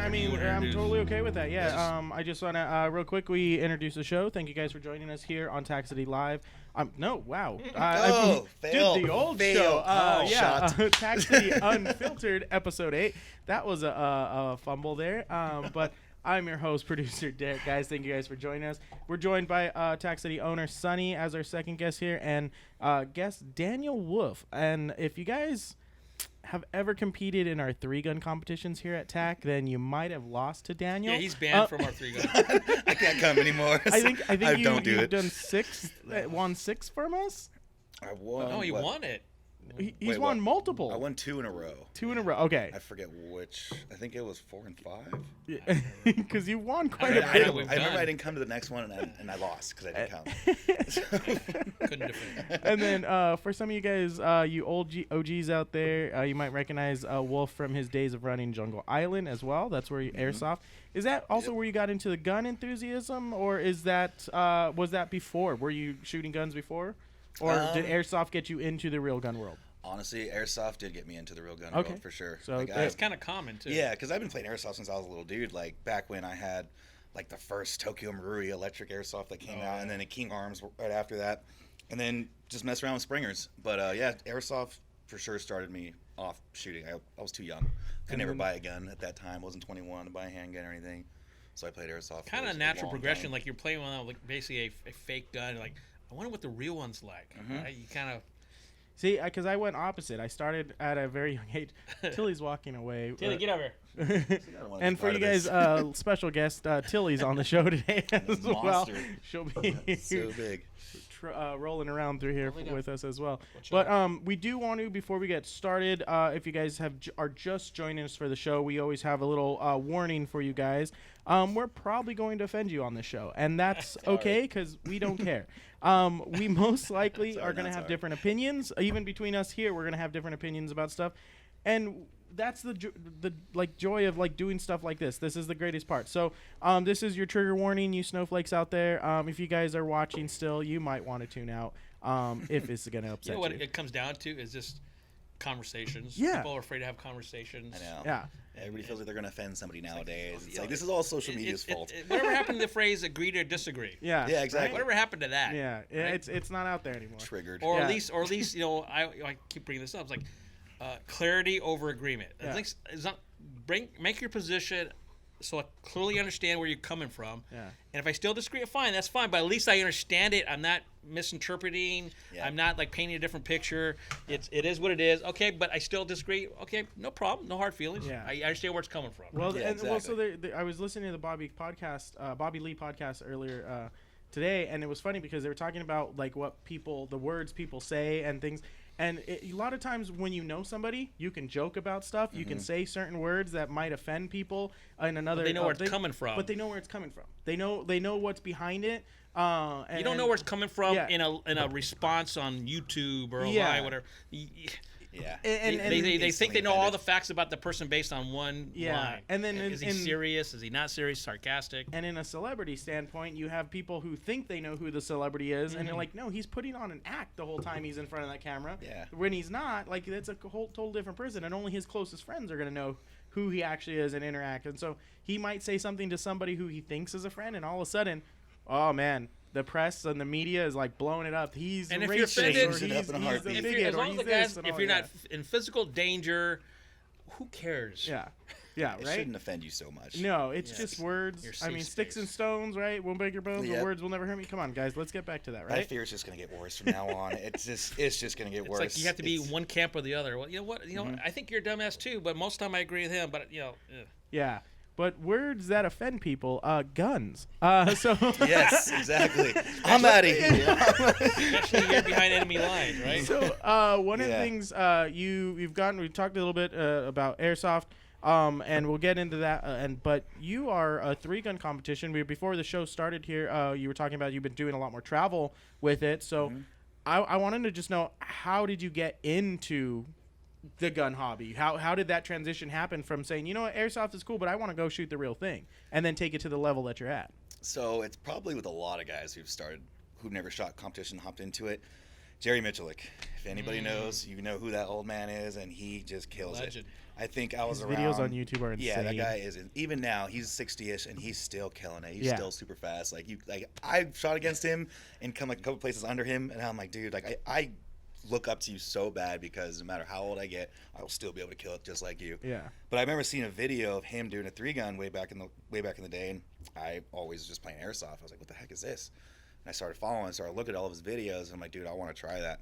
I mean, I'm totally okay with that. Yeah. I just want to real quick. We introduce the show. Thank you guys for joining us here on Tac City Live. No, wow. Fail. Dude, the old Fail. show. Tac City Unfiltered, Episode 8. That was a fumble there. But I'm your host, producer Derek. Guys, thank you guys for joining us. We're joined by Tac City owner Sonny as our second guest here, and guest Daniel Wolf. And if you guys have ever competed in our 3-gun competitions here at TAC, then you might have lost to Daniel. Yeah, he's banned from our 3-gun. I can't come anymore. I think you've done 6, won 6 from us. I won. No, he won it. He's won multiple. I won 2 in a row. 2 in a row. Okay. I forget which. I think it was 4 and 5. Because you won quite a bit. I remember I didn't come to the next one and I lost because I didn't come. Couldn't defend. And then for some of you guys, you old OGs out there, you might recognize Wolf from his days of running Jungle Island as well. That's where you airsoft. Is that also where you got into the gun enthusiasm, or is that was that before? Were you shooting guns before? Or did airsoft get you into the real gun world? Honestly, airsoft did get me into the real gun world for sure. So it's kind of common too. Yeah, because I've been playing airsoft since I was a little dude. Like back when I had like the first Tokyo Marui electric airsoft that came out, and then a King Arms right after that, and then just mess around with Springers. But yeah, airsoft for sure started me off shooting. I was too young. Could never buy a gun at that time. Wasn't 21 to buy a handgun or anything. So I played airsoft. Kind of natural progression, like you're playing one like basically a fake gun. Like I wonder what the real one's like. Right? You kind of see, because I went opposite. I started at a very young age. Tilly's walking away. Tilly, get over here. And for you guys, special guest Tilly's on the show today as well. She'll be so big. Rolling around through here with us as well. But we do want to, before we get started, if you guys are just joining us for the show, we always have a little warning for you guys. We're probably going to offend you on this show, and that's okay because we don't care. We most likely are going to have different opinions. Even between us here, we're going to have different opinions about stuff, and that's the joy of doing stuff like this. This is the greatest part. So this is your trigger warning, you snowflakes out there. If you guys are watching still, you might want to tune out if it's going to upset you. You know what it comes down to is just conversations. Yeah. People are afraid to have conversations. I know. Yeah. Everybody feels like they're going to offend somebody nowadays. It's like this is all social media's fault. Whatever happened to the phrase agree to disagree? Yeah, exactly. Right? Whatever happened to that? Yeah, right? it's not out there anymore. Triggered. Or at least, you know, I keep bringing this up. It's like clarity over agreement. Yeah. It's not make your position so I clearly understand where you're coming from. Yeah. And if I still disagree, fine, that's fine. But at least I understand it. I'm not misinterpreting. Yeah. I'm not like painting a different picture. It is what it is. Okay, but I still disagree. Okay, no problem. No hard feelings. Yeah. I understand where it's coming from. Well, so I was listening to the Bobby Lee podcast earlier today, and it was funny because they were talking about like the words people say and things. And a lot of times when you know somebody, you can joke about stuff. You can say certain words that might offend people in another. But they know where it's coming from. But they know where it's coming from. They know what's behind it. And, you don't know where it's coming from in a response on YouTube or online, whatever. Yeah. They think they know all the facts about the person based on one line. And then is he serious? Is he not serious? Sarcastic? And in a celebrity standpoint, you have people who think they know who the celebrity is, and they're like, no, he's putting on an act the whole time he's in front of that camera. Yeah. When he's not, like, that's a whole total different person, and only his closest friends are going to know who he actually is and interact. And so he might say something to somebody who he thinks is a friend, and all of a sudden, oh, man, the press and the media is like blowing it up. He's and if racist, you're offended, if you're not in physical danger, who cares? Yeah, right. It shouldn't offend you so much. No, it's just words. I mean, sticks and stones, right? Won't break your bones, but words will never hurt me. Come on, guys, let's get back to that, right? I fear it's just gonna get worse from now on. It's just gonna get worse. It's like you have to be one camp or the other. Well, you know what? You know, I think you're a dumbass too, but most of the time I agree with him. But yeah. But words that offend people, guns. So yes, exactly. I'm out of here. Especially you're behind enemy lines, right? So one of the things we talked a little bit about airsoft, and we'll get into that. But you are a 3-gun competition. Before the show started here, you were talking about you've been doing a lot more travel with it. So I wanted to just know, how did you get into the gun hobby? How did that transition happen from saying, you know what, airsoft is cool, but I want to go shoot the real thing, and then take it to the level that you're at? So it's probably with a lot of guys who've never shot competition, hopped into it. Jerry Mitchellek, If anybody knows, you know who that old man is, and he just kills Legend. it. I think I was His around. videos on YouTube are insane. Yeah, that guy is. Even now, he's 60ish, and he's still killing it. He's Yeah. still super fast. Like I shot against him and come like a couple places under him, and I'm like, dude, like I look up to you so bad because no matter how old I get, I will still be able to kill it just like you. Yeah. But I remember seeing a video of him doing a 3-gun way back in the day, and I always was just playing airsoft. I was like, what the heck is this? And I started following, started looking at all of his videos, and I'm like, dude, I want to try that.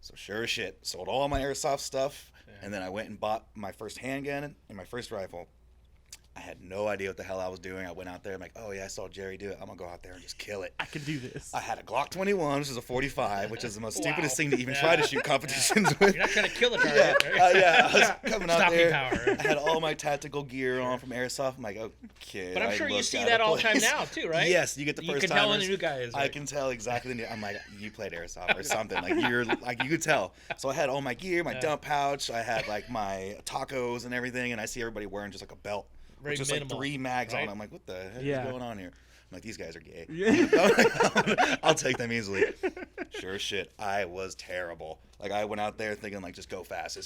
So sure as shit, sold all my airsoft stuff, and then I went and bought my first handgun and my first rifle. I had no idea what the hell I was doing. I went out there. I'm like, oh, yeah, I saw Jerry do it. I'm going to go out there and just kill it. I can do this. I had a Glock 21, which is a 45, which is the most stupidest thing to even Yeah. try to shoot competitions with. You're not trying to kill the target. Yeah, right? I was coming out Stopping there. power. I had all my tactical gear on from airsoft. I'm like, okay. But I'm I sure you look see out that of all the time place. now, too, right? Yes, you get the You first can tell when the timers. new guy is. I Right? can tell exactly. I'm like, you played airsoft or something. Like you could tell. So I had all my gear, my dump pouch. I had like my tacos and everything, and I see everybody wearing just like a belt. Very With just minimal, like 3 mags right? on. I'm like, what the heck Yeah. is going on here? I'm like, these guys are gay. Yeah. I'll take them easily. Sure as shit. I was terrible. Like I went out there thinking like, just go fast,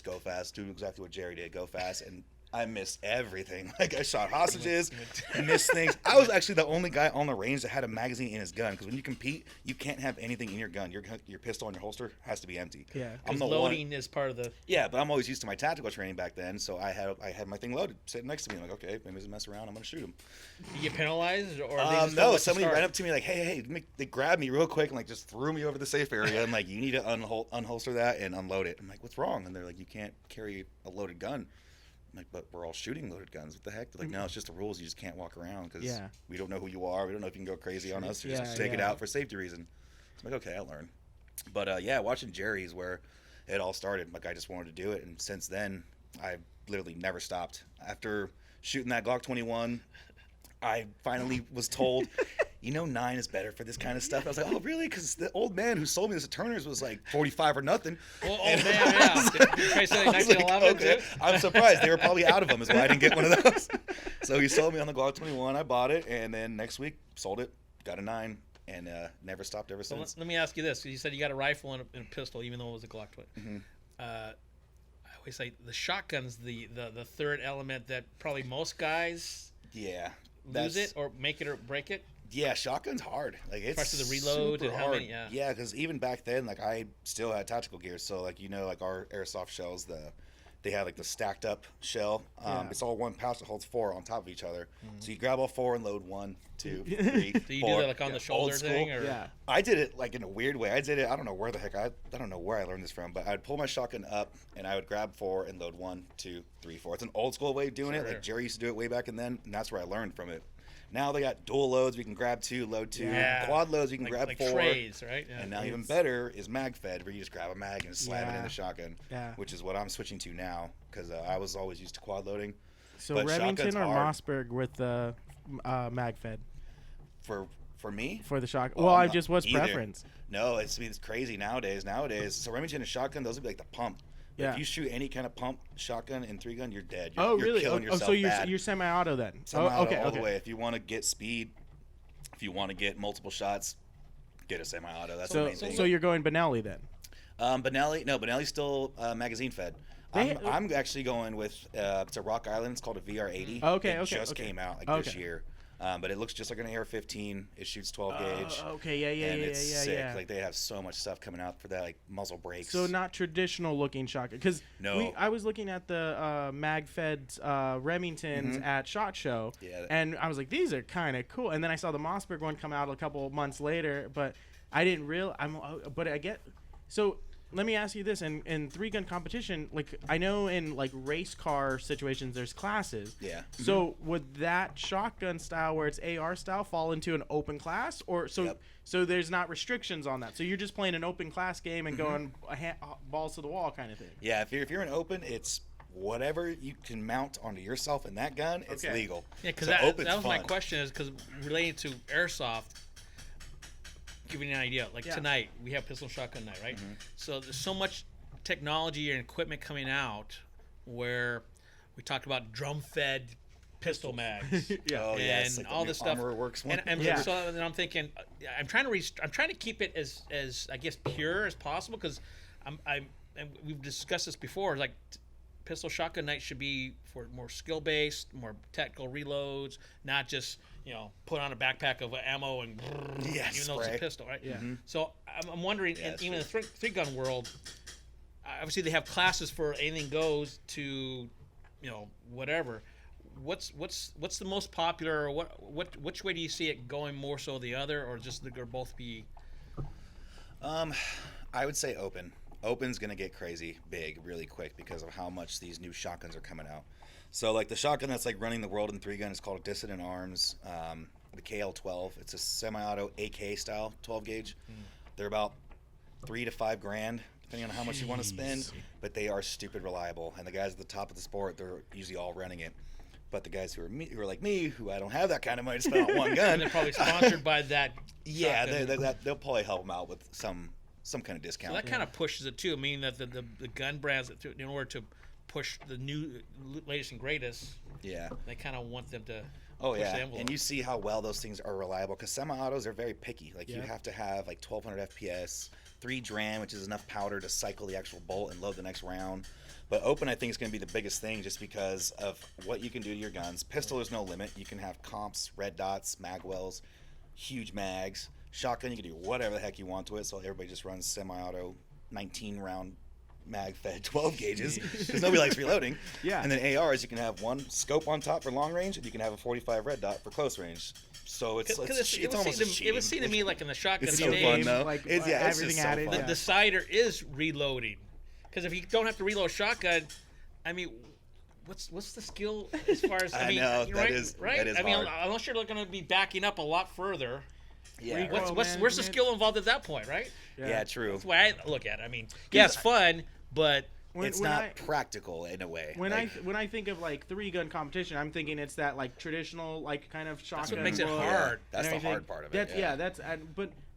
do exactly what Jerry did, go fast, and I missed everything. Like I shot hostages, missed things. I was actually the only guy on the range that had a magazine in his gun because when you compete, you can't have anything in your gun. Your pistol in your holster has to be empty. Yeah. I'm Because the loading one. is part of the. Yeah, but I'm always used to my tactical training back then, so I had my thing loaded, sitting next to me. I'm like, okay, maybe just mess around. I'm gonna shoot him. You get penalized, or they just don't No, let you somebody start? ran up to me like, hey, they grabbed me real quick and like just threw me over the safe area and like, you need to unholster that and unload it. I'm like, what's wrong? And they're like, you can't carry a loaded gun. I'm like, but we're all shooting loaded guns. What the heck? They're like, no, it's just the rules. You just can't walk around because we don't know who you are. We don't know if you can go crazy on us. So just take it out for safety reason. I'm like, okay, I'll learn. But yeah, watching Jerry's where it all started. Like I just wanted to do it, and since then, I've literally never stopped. After shooting that Glock 21, I finally was told, 9 is better for this kind of stuff. I was like, oh, really? Because the old man who sold me this at Turner's was like 45 or nothing. Well, oh And man, I yeah. was Did you try selling I was like, 1911 okay. too? I'm surprised. They were probably out of them is why I didn't get one of those. So he sold me on the Glock 21. I bought it, and then next week, sold it, got a 9, and never stopped ever So since. let me ask you this: you said you got a rifle and a pistol, even though it was a Glock 20. Mm-hmm. I always say the shotgun's the third element that probably most guys Yeah. lose it or make it or break it. Yeah, shotgun's hard. Like it's Especially the reload super and how hard. many- yeah. Yeah, because even back then, like I still had tactical gear. So like like our airsoft shells, they have like the stacked up shell. It's all one pouch that holds 4 on top of each other. So you grab all 4 and load 1, 2, 3. Do you 4. do that like on the shoulder Old school. thing, or Yeah. I did it like in a weird way. I did it. I don't know where the heck I don't know where I learned this from, but I'd pull my shotgun up and I would grab 4 and load 1, 2, 3, 4. It's an old school way of doing it. Sure. Like Jerry used to do it way back and then, and that's where I learned from it. Now they got dual loads. We can grab 2, load 2. Yeah. Quad loads. We can grab like 4. trays, right? Yeah. And now even better is mag fed, where you just grab a mag and slam it in Yeah. the shotgun. Yeah. Which is what I'm switching to now because I was always used to quad loading. So But Remington shotgun's or hard. Mossberg with the mag fed For me, for the shotgun? Oh, Well, I'm I not just what's either. preference? no, it's crazy nowadays. So Remington and shotgun, those would be like the pump. But Yeah. if you shoot any kind of pump, shotgun, and 3-gun, you're dead. Oh, You're really? killing yourself so you're bad. you're semi-auto then? Semi-auto okay, all okay. the way. If you want to get speed, if you want to get multiple shots, get a semi-auto. That's the So main thing. so you're going Benelli then? Benelli's still magazine fed. They- I'm actually going with it's a Rock Island. It's called a VR80. Okay, It okay, just okay. came out this Okay. year. But it looks just like an AR-15. It shoots 12 gauge. Okay, yeah, and it's sick. yeah. Like they have so much stuff coming out for that, like muzzle brakes. So not traditional looking shotgun, because No. I was looking at the mag-fed Remingtons at SHOT Show, Yeah. and I was like, these are kind of cool. And then I saw the Mossberg one come out a couple of months later, but I didn't real. But I get. So let me ask you this: in 3-gun competition, like I know in like race car situations, there's classes. Yeah. So would that shotgun style, where it's AR style, fall into an open class, or so? Yep. So there's not restrictions on that. So you're just playing an open class game and going balls to the wall kind of thing. Yeah, if you're in open, it's whatever you can mount onto yourself in that gun, it's Okay. legal. Yeah, because So that open's was my fun. question, is because related to airsoft. Giving you an idea, like Yeah. tonight we have pistol shotgun night, right? So there's so much technology and equipment coming out where we talked about drum-fed pistol mags. Yeah. Oh, and yes, like the all new this stuff. Armor Works one. And Yeah. so then I'm thinking, I'm trying to keep it as I guess pure as possible, because and we've discussed this before. Like, pistol shotgun night should be for more skill based, more tactical reloads, not just put on a backpack of ammo and even though it's a pistol, right? Yeah. Mm-hmm. So I'm wondering, even in the three gun world, obviously they have classes for anything goes to, whatever. What's the most popular, or which way do you see it going more so the other, or just they're both be? I would say open. Open's gonna get crazy big really quick because of how much these new shotguns are coming out. So like the shotgun that's like running the world in 3-gun is called a Dissident Arms, the KL12. It's a semi-auto AK style 12 gauge. They're about $3 to $5 grand depending on how much you want to spend, but they are stupid reliable. And the guys at the top of the sport, they're usually all running it. But the guys who are like me, who I don't have that kind of money to spend on one gun, And they're probably sponsored by that. yeah, they'll probably help them out with some kind of discount. So that kind of pushes it too, meaning that the gun brands, in order to push the new latest and greatest, they kind of want them to. Oh push yeah, the envelope. and you see how well those things are reliable because semi-autos are very picky. Like you have to have like 1200 FPS, 3 dram, which is enough powder to cycle the actual bolt and load the next round. But open, I think, is going to be the biggest thing just because of what you can do to your guns. Pistol, there's no limit. You can have comps, red dots, magwells, huge mags. Shotgun, you can do whatever the heck you want to it. So everybody just runs semi-auto 19-round mag-fed 12 gauges because nobody likes reloading. Yeah. And then ARs, you can have one scope on top for long range, and you can have a 45 red dot for close range. So it's almost it was seen to me like in the shotgun It's so stage, fun though. like, It's everything just so added, fun. the decider is reloading. Because if you don't have to reload shotgun, I mean, what's the skill as far as I know, you're that right, is- right? that is I mean, hard. unless you're going to be backing up a lot further. Yeah, Recoil Where's the skill involved at that point, right? yeah, true. That's the way I look at it. I mean, yeah, it's fun, but It's not practical in a way. When I think of like 3-gun competition, I'm thinking it's that like traditional like kind of shotgun. that's what makes it look hard. That's and the everything. hard part of it. That's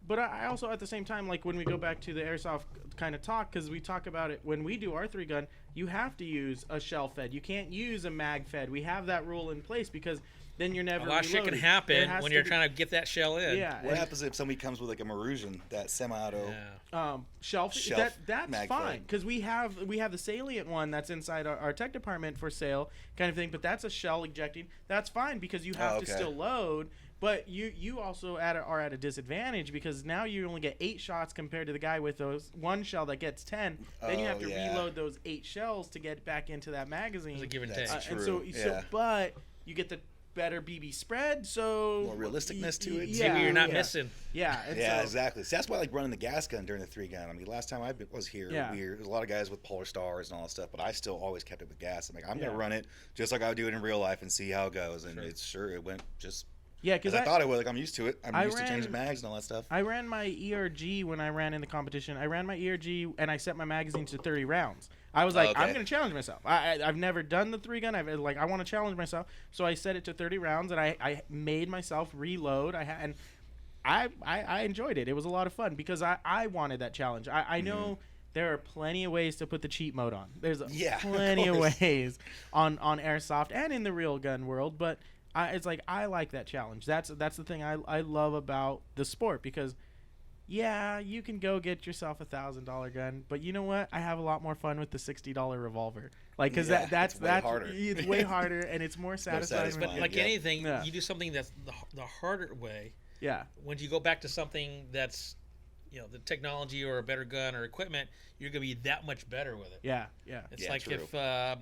but I also at the same time, like when we go back to the airsoft kind of talk, because we talk about it when we do our 3-gun, you have to use a shell fed. You can't use a mag fed. We have that rule in place because then you're never. A lot of shit can reloading. happen There has when to you're be- trying to get that shell in. Yeah. What happens if somebody comes with like a Marusian, that semi-auto? Shelf that's mag fine fed. because we have the Salient one that's inside our tech department for sale kind of thing, but that's a shell ejecting. That's fine because you have to okay. still load, but you also are at a disadvantage because now you only get 8 shots compared to the guy with those one shell that gets 10. Then you have to reload those 8 shells to get back into that magazine. It's a give and That's take. true. And so but you get the better BB spread, so More realisticness to it. Yeah, Maybe you're not missing. Yeah, and Yeah, so, exactly. See, that's why I like running the gas gun during the 3-gun. I mean, last time I was here, there was a lot of guys with Polar Stars and all that stuff, but I still always kept it with gas. I'm like, I'm gonna run it just like I would do it in real life and see how it goes. And it went just because I thought it would. Like I'm used to it. I'm used to changing mags and all that stuff. I ran my ERG when I ran in the competition. I ran my ERG and I set my magazine to 30 rounds. I was like, I'm going to challenge myself. I've never done the 3-gun. I want to challenge myself. So I set it to 30 rounds and I made myself reload. And I enjoyed it. It was a lot of fun because I wanted that challenge. I know there are plenty of ways to put the cheat mode on. There's plenty of ways on airsoft and in the real gun world, but it's like I like that challenge. That's the thing I love about the sport because you can go get yourself $1,000 gun, but you know what? I have a lot more fun with the $60 revolver. Like that's it's way harder. It's way harder and it's more satisfying. But like anything, Yeah. you do something that's the harder way. Yeah. When you go back to something that's, the technology or a better gun or equipment, you're gonna be that much better with it. Yeah. Yeah. It's like true. if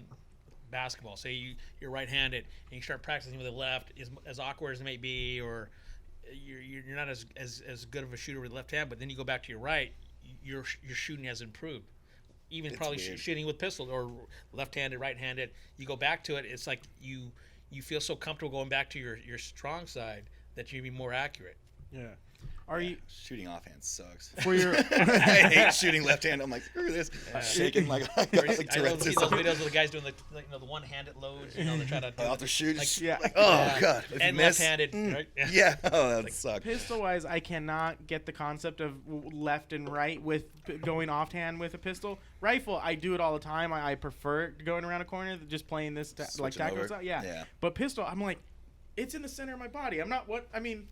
basketball, say you're right-handed and you start practicing with the left, as awkward as it may be, or you're not as good of a shooter with the left hand, but then you go back to your right, your shooting has improved. Even It's probably weird. shooting with pistol or left-handed, right-handed, you go back to it, it's like you feel so comfortable going back to your strong side that you'll be more accurate. Yeah. Are you Shooting offhand sucks. for your I hate shooting left hand. I'm like, screw this. Shaking like I got like I love Tourette's to or see those something. videos of the guys doing the one-handed loads. They try to I'll have to shoot. like- Oh god. If you and miss, left-handed, right? Yeah. Oh, that sucks. pistol wise, I cannot get the concept of left and right with going offhand with a pistol. Rifle, I do it all the time. I prefer going around a corner than just playing this like Switching tactical over. stuff. Yeah. Yeah. But pistol, I'm like, it's in the center of my body. I'm not what I mean.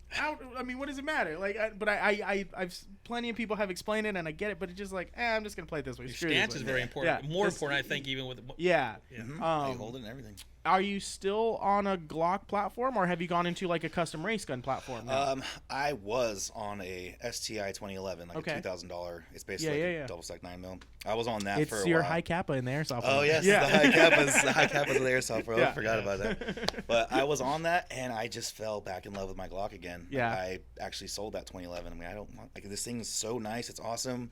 What does it matter? Like, I've plenty of people have explained it, and I get it, but it's just like, I'm just gonna play it this way. Your Screw stance this is way. very important. Yeah. More important, I think, even with. Yeah. How you hold it and everything. Are you still on a Glock platform, or have you gone into like a custom race gun platform now? I was on a STI 2011, like Okay. a $2,000. It's basically a double stack 9mm. I was on that It's for a your while. high kappa in the airsoft. Oh world. yes, Yeah. the high kappas of the airsoft world. Yeah. I forgot about that. But I was on that, and I just fell back in love with my Glock again. Yeah. I actually sold that 2011. I mean, I don't want, like, this thing is so nice. It's awesome.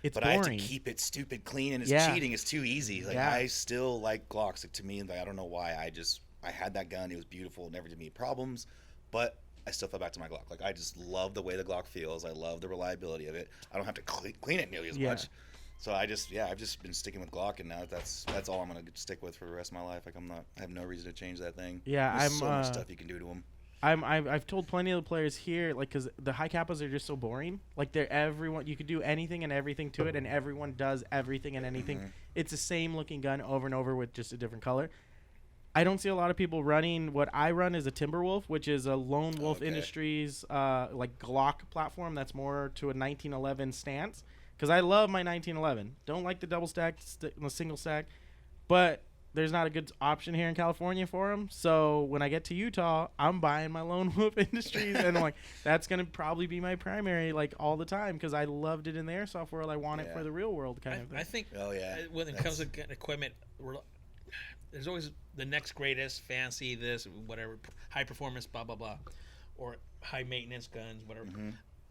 It's But boring. I have to keep it stupid clean, and it's Yeah. cheating. It's too easy. Like, Yeah. I still like Glocks. Like, to me, like, I don't know why. I had that gun. It was beautiful. It never did me problems. But I still fell back to my Glock. Like, I just love the way the Glock feels. I love the reliability of it. I don't have to clean it nearly as much. So I've just been sticking with Glock, and now that's all I'm gonna stick with for the rest of my life. Like, I have no reason to change that thing. Yeah, There's I'm, so much stuff you can do to them. I've told plenty of the players here, like, because the high kappas are just so boring. Like, everyone, you could do anything and everything to it, and everyone does everything and anything. Mm-hmm. It's the same looking gun over and over with just a different color. I don't see a lot of people running. What I run is a Timberwolf, which is a Lone Wolf Industries like Glock platform that's more to a 1911 stance. Because I love my 1911. Don't like the double stack, the single stack, but there's not a good option here in California for them. So when I get to Utah, I'm buying my Lone Wolf Industries, and I'm like, that's gonna probably be my primary, like, all the time, because I loved it in the airsoft world. I want it for the real world kind of thing. I think. Oh yeah. When it comes to equipment, there's always the next greatest, fancy this, whatever, high performance, blah blah blah, or high maintenance guns, whatever.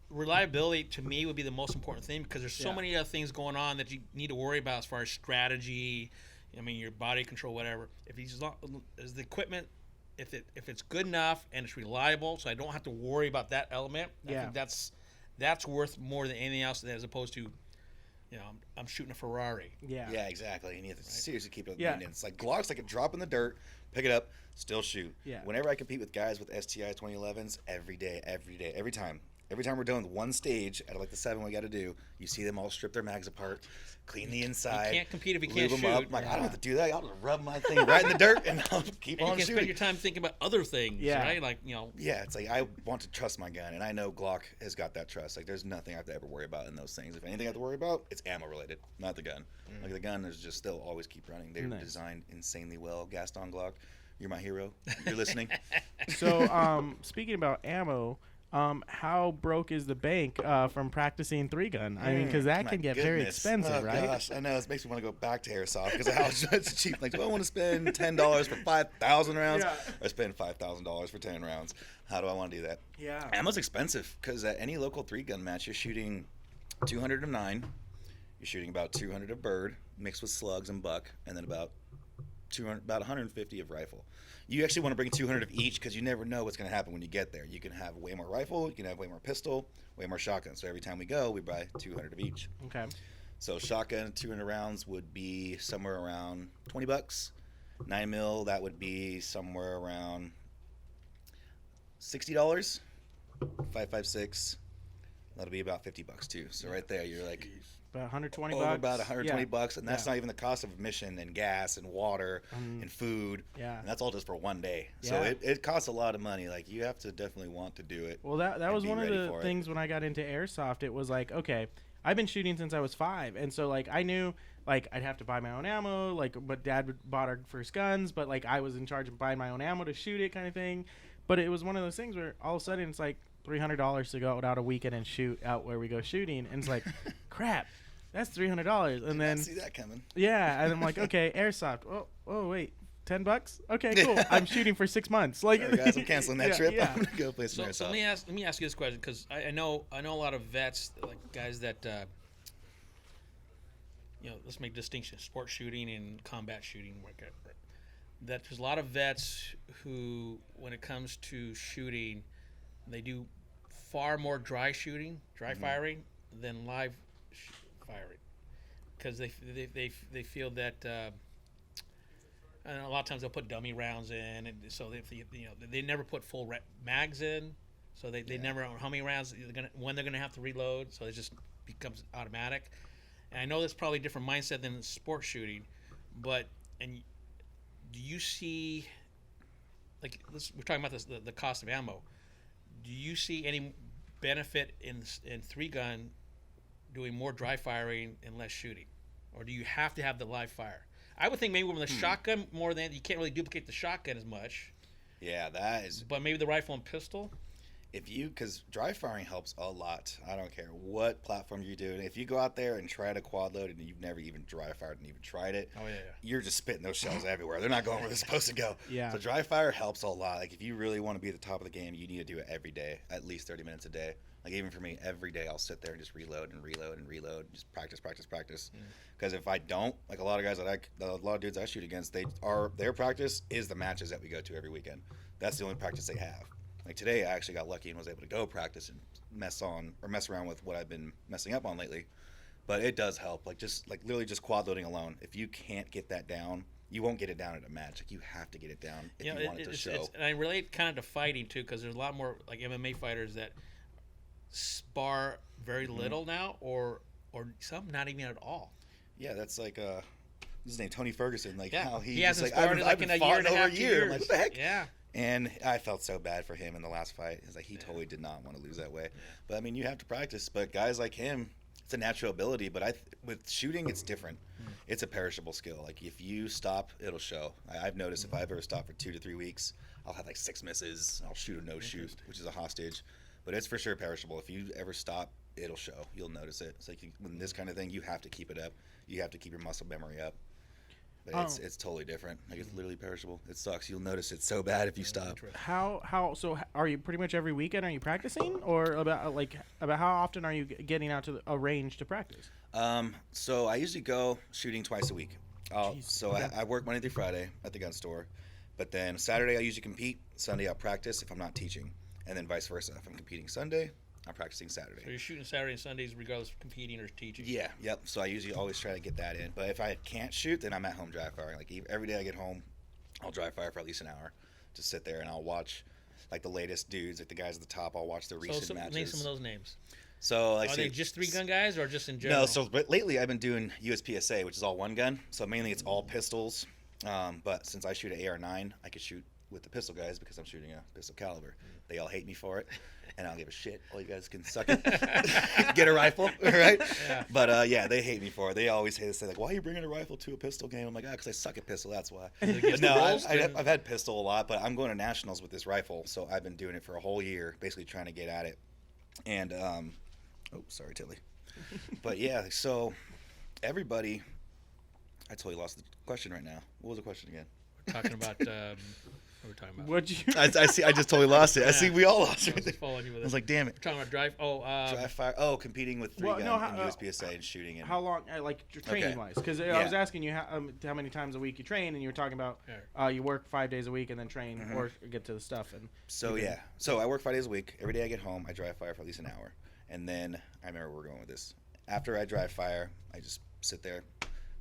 Reliability to me would be the most important thing, because there's so many other things going on that you need to worry about as far as strategy. I mean, your body control, whatever. If he's not, is the equipment, if it's good enough and it's reliable, so I don't have to worry about that element. I think that's worth more than anything else, as opposed to, I'm shooting a Ferrari. Yeah. Yeah, exactly. And you have to seriously keep it up Yeah. maintenance. Like, Glock's like a drop in the dirt, pick it up, still shoot. Yeah. Whenever I compete with guys with STI 2011s, every day, every time we're doing one stage out of like the 7 we got to do, you see them all strip their mags apart, clean the inside. You can't compete if you lube can't them shoot. up. I'm like, I don't have to do that. I'll just rub my thing right in the dirt and I'll keep And on you can shooting. spend your time thinking about other things, right? Like, Yeah, it's like, I want to trust my gun, and I know Glock has got that trust. Like, there's nothing I have to ever worry about in those things. If anything I have to worry about, it's ammo related, not the gun. Like, the gun is just, they'll always keep running. They're designed insanely well. Gaston Glock, you're my hero. You're listening. So, speaking about ammo, how broke is the bank from practicing 3-gun? I mean, because that My can get very goodness. expensive, right? Gosh, I know. It makes me want to go back to airsoft, because how it's cheap. Like, do I want to spend $10 for 5,000 rounds, or spend $5,000 for 10 rounds? How do I want to do that? Yeah. Ammo's expensive, because at any local 3-gun match, you're shooting 200 of 9. You're shooting about 200 of bird, mixed with slugs and buck, and then about 150 of rifle. You actually want to bring 200 of each, because you never know what's going to happen when you get there. You can have way more rifle, you can have way more pistol, way more shotgun. So every time we go, we buy 200 of each. Okay. So shotgun, 200 rounds would be somewhere around $20. 9mm, that would be somewhere around $60. 5.56, that'll be about $50 too. So right there, you're like About 120 over bucks. about 120 bucks, and that's Yeah. not even the cost of admission and gas and water and food. Yeah. And that's all just for one day. So Yeah. it costs a lot of money. Like, you have to definitely want to do it. Well, that and was be one of ready the for it. things when I got into airsoft. It was like, okay, I've been shooting since I was 5, and so, like, I knew, like, I'd have to buy my own ammo, like, but Dad bought our first guns, but, like, I was in charge of buying my own ammo to shoot it, kind of thing. But it was one of those things where all of a sudden it's like $300 to go out a weekend and shoot out where we go shooting, and it's like, crap, that's $300. And then see that coming. yeah, and I'm like, okay, airsoft. Oh wait, $10? Okay, cool. I'm shooting for 6 months. Like, Sorry, guys, I'm canceling that trip. Yeah. I'm gonna go play some So airsoft. let me ask you this question, because I know a lot of vets, like guys that let's make distinction: sport shooting and combat shooting. That there's a lot of vets who, when it comes to shooting, they do far more dry firing than live firing, because they feel that. And a lot of times they'll put dummy rounds in, and so they never put full mags in, so they never know how many rounds when they're gonna have to reload, so it just becomes automatic. And I know that's probably a different mindset than sport shooting, but do you see like we're talking about this, the cost of ammo. Do you see any benefit in 3-gun doing more dry firing and less shooting, or do you have to have the live fire? I would think maybe with the shotgun more than you can't really duplicate the shotgun as much. Yeah, that is. But maybe the rifle and pistol. Because dry firing helps a lot. I don't care what platform you're doing. If you go out there and try to quad load and you've never even dry fired and even tried it, you're just spitting those shells everywhere. They're not going where they're supposed to go. Yeah. So dry fire helps a lot. Like if you really want to be at the top of the game, you need to do it every day, at least 30 minutes a day. Like even for me, every day I'll sit there and just reload and reload and reload, and just practice. Because if I don't, like a lot of dudes I shoot against, their practice is the matches that we go to every weekend. That's the only practice they have. Like today, I actually got lucky and was able to go practice and mess around with what I've been messing up on lately. But it does help. Like literally just quad loading alone. If you can't get that down, you won't get it down at a match. Like you have to get it down if you want it to show. And I relate kind of to fighting too, because there's a lot more like MMA fighters that spar very little now, or some not even at all. Yeah, that's like his name Tony Ferguson. Like how he hasn't like sparred like in a year and a half, 2 years. I'm like, what the heck? Yeah. And I felt so bad for him in the last fight. It's like he totally did not want to lose that way. Yeah. But I mean, you have to practice. But guys like him, it's a natural ability. But with shooting, it's different. It's a perishable skill. Like if you stop, it'll show. I've noticed if I've ever stopped for 2 to 3 weeks, I'll have like 6 misses. I'll shoot a no shoot, which is a hostage. But it's for sure perishable. If you ever stop, it'll show. You'll notice it. It's like when this kind of thing, you have to keep it up. You have to keep your muscle memory up. But it's totally different. Like it's literally perishable. It sucks. You'll notice it so bad if you stop. So are you pretty much every weekend are you practicing, or about how often are you getting out to a range to practice? So I usually go shooting twice a week. I work Monday through Friday at the gun store, but then Saturday I usually compete. Sunday I'll practice if I'm not teaching, and then vice versa. If I'm competing Sunday, I'm practicing Saturday. So you're shooting Saturday and Sundays regardless of competing or teaching? Yeah, yep. So I usually always try to get that in. But if I can't shoot, then I'm at home dry firing. Like every day I get home, I'll dry fire for at least an hour. Just sit there and I'll watch like the latest dudes, like the guys at the top. I'll watch the recent matches. Name some of those names. So are they just 3-gun guys or just in general? No, but lately I've been doing USPSA, which is all 1 gun. So mainly it's all pistols. But since I shoot an AR-9, I can shoot with the pistol guys because I'm shooting a pistol caliber. They all hate me for it, and I don't give a shit. All you guys can suck it. Get a rifle, right? Yeah. But yeah, they hate me for it. They always say like, "Why are you bringing a rifle to a pistol game?" I'm like, because I suck at pistol. That's why. But no, I've had pistol a lot, but I'm going to nationals with this rifle, so I've been doing it for a whole year, basically trying to get at it. And oh, sorry, Tilly. But yeah, so everybody, I totally lost the question right now. What was the question again? We're talking about. What we're talking about. What'd you? I see. I just totally lost it. Yeah. I see. We all lost it. I was like, damn it. We're talking about drive. Dry fire. Oh, competing with 3-gun and USPSA and shooting. And how long, like training wise? Because I was asking you how many times a week you train, and you were talking about you work 5 days a week and then train or get to the stuff. And so yeah, so I work 5 days a week. Every day I get home, I dry fire for at least an hour, and then I remember where we're going with this. After I dry fire, I just sit there,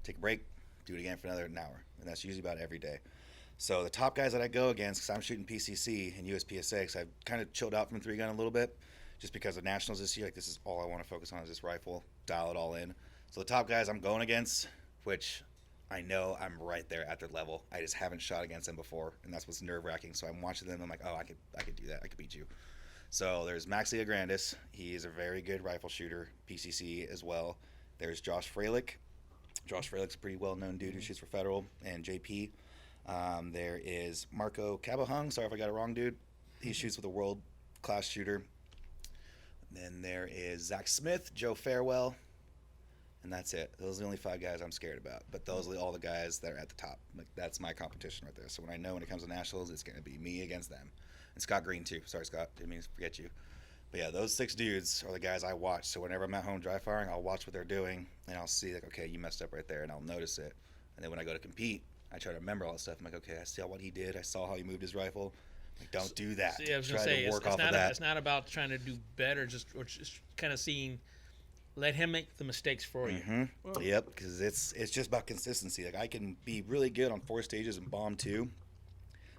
take a break, do it again for another hour, and that's usually about every day. So the top guys that I go against, because I'm shooting PCC and USPSA, because I've kind of chilled out from 3-gun a little bit, just because of nationals this year. Like this is all I want to focus on is this rifle, dial it all in. So the top guys I'm going against, which I know I'm right there at their level. I just haven't shot against them before, and that's what's nerve-wracking. So I'm watching them. I'm like, oh, I could do that. I could beat you. So there's Max Leograndis. He is a very good rifle shooter, PCC as well. There's Josh Freilich. Josh Freilich's a pretty well-known dude who shoots for Federal, and JP. There is Marco Cabahung. Sorry if I got it wrong, dude. He shoots with a world-class shooter. Then there is Zach Smith, Joe Farewell, and that's it. Those are the only 5 guys I'm scared about. But those are all the guys that are at the top. Like that's my competition right there. So when it comes to nationals, it's going to be me against them. And Scott Green too. Sorry, Scott. Didn't mean to forget you. But yeah, those 6 dudes are the guys I watch. So whenever I'm at home dry firing, I'll watch what they're doing, and I'll see like, okay, you messed up right there, and I'll notice it. And then when I go to compete, I try to remember all that stuff. I'm like, okay, I saw what he did. I saw how he moved his rifle. Like, don't do that. Yeah, I was going to say, it's not about trying to do better, just kind of seeing, let him make the mistakes for you. Mm-hmm. Well, yep, because it's just about consistency. Like I can be really good on 4 stages and bomb 2,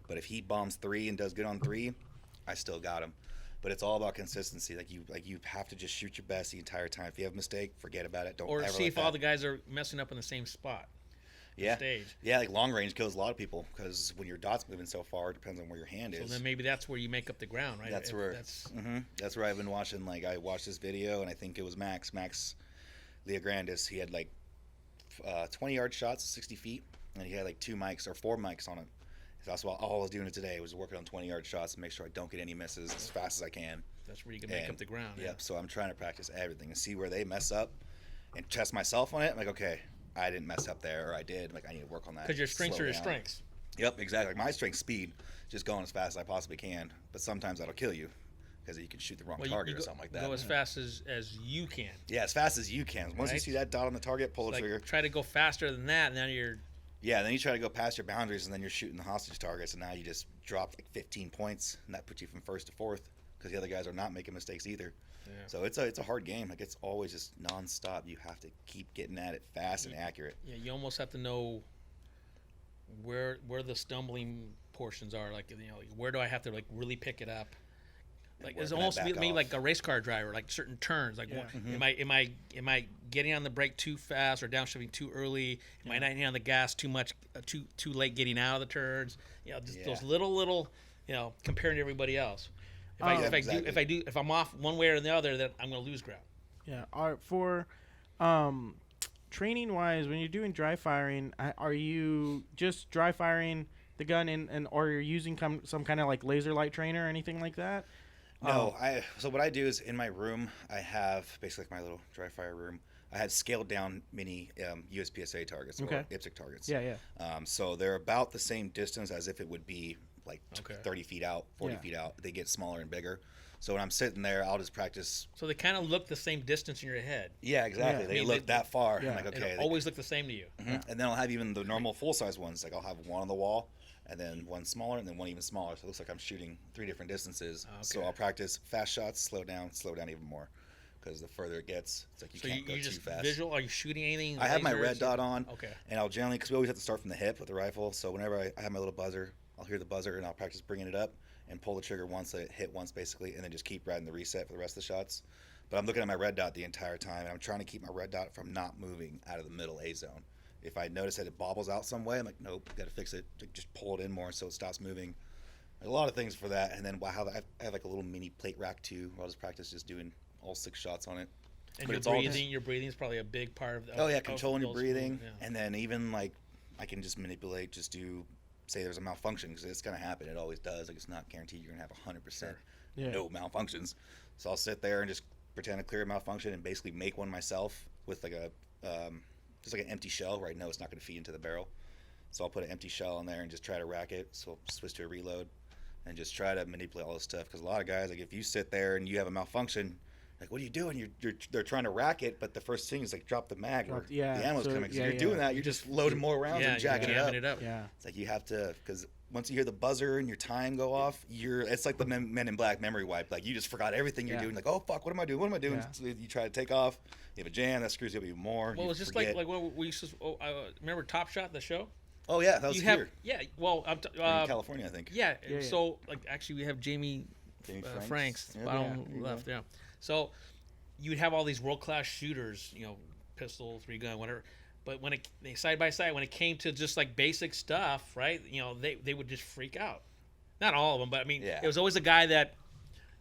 but if he bombs 3 and does good on 3, I still got him. But it's all about consistency. Like you have to just shoot your best the entire time. If you have a mistake, forget about it. Don't or ever see if all the guys are messing up in the same spot. stage. Yeah, like long range kills a lot of people because when your dot's moving so far, it depends on where your hand is. So then maybe that's where you make up the ground, right? That's that's where I've been watching. Like I watched this video, and I think it was Max Leograndis. He had like 20-yard shots, 60 feet, and he had like 2 mics or 4 mics on him. So that's all I was doing today was working on 20-yard shots to make sure I don't get any misses as fast as I can. That's where you can make up the ground. Yep. Yeah. So I'm trying to practice everything and see where they mess up, and test myself on it. I'm like, okay, I didn't mess up there, or I did. Like I need to work on that. Because your strengths are your strengths. Yep, exactly. Like my strength's speed, just going as fast as I possibly can. But sometimes that'll kill you because you can shoot the wrong target or something like that. Go as fast as you can. Yeah, as fast as you can. Once you see that dot on the target, pull the trigger. Try to go faster than that, and then you're. Yeah, then you try to go past your boundaries, and then you're shooting the hostage targets, and now you just drop like 15 points, and that puts you from first to fourth because the other guys are not making mistakes either. Yeah. So it's a hard game. Like it's always just nonstop. You have to keep getting at it fast and accurate. Yeah, you almost have to know where the stumbling portions are. Like where do I have to like really pick it up? Like it's almost maybe like a race car driver, like certain turns. Like am I getting on the brake too fast or downshifting too early? Am I not hitting on the gas too much, too late getting out of the turns? Just those little comparing to everybody else. If I'm off one way or the other, then I'm going to lose ground. Yeah. For training wise, when you're doing dry firing, are you just dry firing the gun or you're using some kind of like laser light trainer or anything like that? No, so what I do is in my room, I have basically like my little dry fire room. I have scaled down mini USPSA targets or IPSC targets. Yeah. So they're about the same distance as if it would be like 30 feet out, 40 feet out. They get smaller and bigger. So when I'm sitting there, I'll just practice. So they kind of look the same distance in your head. Yeah, exactly. They look that far. Yeah. I'm like, okay. They always look the same to you. Mm-hmm. Yeah. And then I'll have even the normal full-size ones. Like I'll have one on the wall, and then one smaller, and then one even smaller. So it looks like I'm shooting 3 different distances. Okay. So I'll practice fast shots, slow down even more. Because the further it gets, it's like you can't go too fast. Visual? Are you shooting anything? I have my red dot on. Okay. And I'll generally, because we always have to start from the hip with the rifle. So whenever I have my little buzzer, I'll hear the buzzer and I'll practice bringing it up and pull the trigger once, let it hit once basically, and then just keep riding the reset for the rest of the shots. But I'm looking at my red dot the entire time, and I'm trying to keep my red dot from not moving out of the middle A zone. If I notice that it bobbles out some way, I'm like, nope, got to fix it. Just pull it in more so it stops moving. There's a lot of things for that. And then I have like a little mini plate rack too, where I'll just practice just doing all 6 shots on it. And your breathing is probably a big part of that. Oh yeah, controlling your breathing, and then even like I can just manipulate, just do. Say there's a malfunction because it's gonna happen. It always does. Like it's not guaranteed you're gonna have 100% no malfunctions. So I'll sit there and just pretend to clear a malfunction and basically make one myself with like a just like an empty shell where I know it's not gonna feed into the barrel. So I'll put an empty shell in there and just try to rack it. So I'll switch to a reload and just try to manipulate all this stuff. Because a lot of guys, like if you sit there and you have a malfunction, like what are you doing? They're trying to rack it, but the first thing is like drop the mag or the ammo's coming. So you're doing that, you're just loading more rounds and jacking it up. Yeah, it's like you have to, because once you hear the buzzer and your time go off, it's like the Men in Black memory wipe. Like you just forgot everything you're doing. Like, oh fuck, what am I doing? Yeah. So you try to take off, you have a jam that screws you up even more. Well, it's just like when we used to. Remember Top Shot, the show? Oh yeah, that was here. Yeah, well, in California, I think. Yeah. So like actually, we have Jamie Franks bottom left. Yeah. So you'd have all these world-class shooters, pistol, 3-gun, whatever. But when they side by side, when it came to just like basic stuff, right? They would just freak out. Not all of them, but I mean, it was always a guy that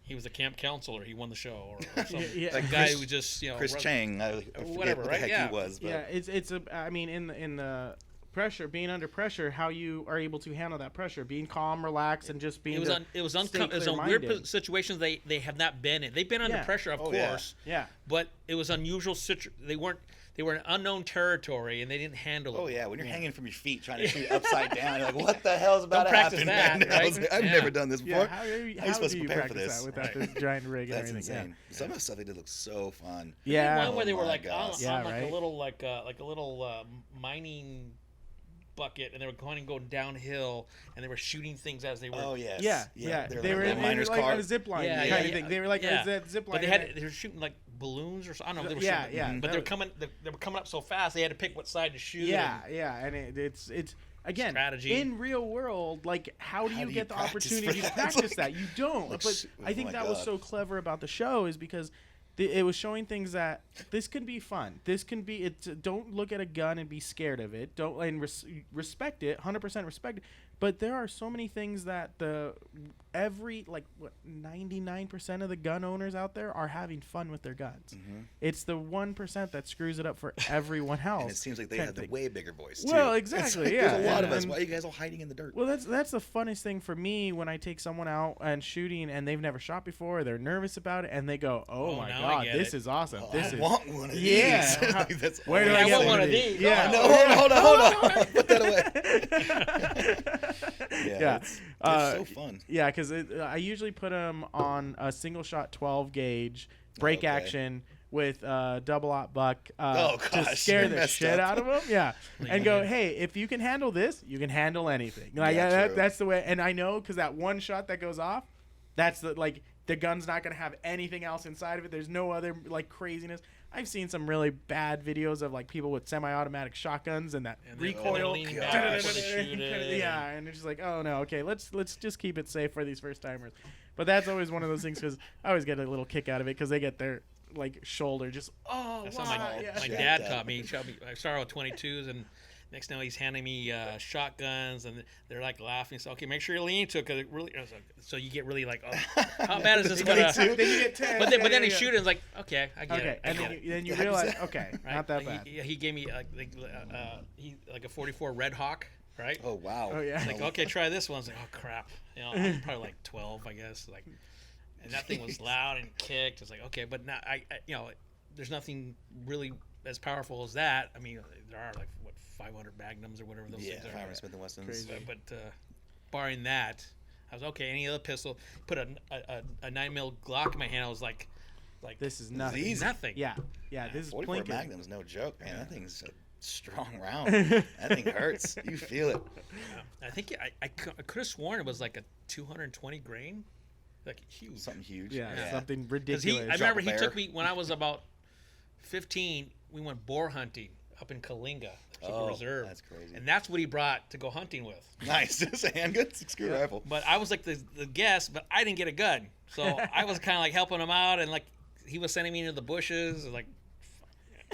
he was a camp counselor. He won the show, or something. Like guy who just Chris Chang, I forget whatever, what the heck he was. But. Yeah, I mean, in the pressure, being under pressure, how you are able to handle that pressure, being calm, relaxed, and just being. It was weird situations they have not been in. They've been under pressure, of course. Yeah. But it was unusual. They were in unknown territory, and they didn't handle it. Oh yeah, when you're hanging from your feet trying to shoot upside down, you're like, what the hell is about to happen? That, man? Right? I've never done this before. How are you supposed to prepare practice for this? That without this giant rig and everything? Insane. Some of the stuff they did look so fun. Yeah. One where they were like on right? a little mining bucket, and they were going downhill, and they were shooting things as they were. Oh yes. Yeah. They were in miner's car. On a zip line kind of thing. They were like a zip line. But they were shooting like balloons or something. I don't know. They were shooting, but they were coming up so fast they had to pick what side to shoot. And it's again strategy. In real world. Like how do you get the opportunity to practice that? You don't. But I think that was so clever about the show is because it was showing things that this can be fun. This can be don't look at a gun and be scared of it. Don't respect it, 100% respect it. But there are so many things that 99% of the gun owners out there are having fun with their guns. Mm-hmm. It's the 1% that screws it up for everyone else. And it seems like they have the way bigger voice too. Well, exactly. Yeah, there's a lot of us. Why are you guys all hiding in the dirt? Well, that's the funnest thing for me when I take someone out and shooting and they've never shot before. They're nervous about it and they go, "Oh my god, this is awesome! I want one of these." Yeah. Where do I get one of these? Yeah. No, hold on. Put that away. Yeah. It's so fun. Yeah, because I usually put them on a single shot 12 gauge break action with double aught buck to scare the shit out of them. Yeah, and go, hey, if you can handle this, you can handle anything. Like that's the way. And I know because that one shot that goes off, that's the gun's not gonna have anything else inside of it. There's no other craziness. I've seen some really bad videos of people with semi-automatic shotguns and that recoil. Yeah, and it's just like, oh no, okay, let's just keep it safe for these first timers. But that's always one of those things because I always get a little kick out of it because they get their shoulder just That's what my dad taught me. I started with 22s and. Next now he's handing me shotguns and they're laughing. So okay, make sure you lean into it because it really. So you get really oh, how bad is this gonna? Then you get 10. But then he shoots and it's like, okay, I get it. And then you realize, okay, right? Not that bad. He gave me a 44 Red Hawk, right? Oh wow. Oh yeah. Okay, try this one. I was like, oh crap. I'm probably 12, I guess. And that thing was loud and kicked. It's like, okay, but now I there's nothing really as powerful as that. I mean, there are 500 Magnums or whatever those things are. 500 Smith & Wessons. But barring that, I was okay. Any other pistol, put a 9mm Glock in my hand. I was like this is nothing. Easy. Nothing. Yeah. This is 44 plinking. Magnum's no joke, man. That thing's a strong round. That thing hurts. You feel it. I think I could have sworn it was a 220 grain, huge. Something huge. Yeah. Something ridiculous. I remember he took me when I was about 15. We went boar hunting up in Kalinga, Reserve. That's crazy. And that's what he brought to go hunting with. Nice. Just a handgun, screw rifle. But I was the guest, but I didn't get a gun. So I was kind of helping him out, and he was sending me into the bushes.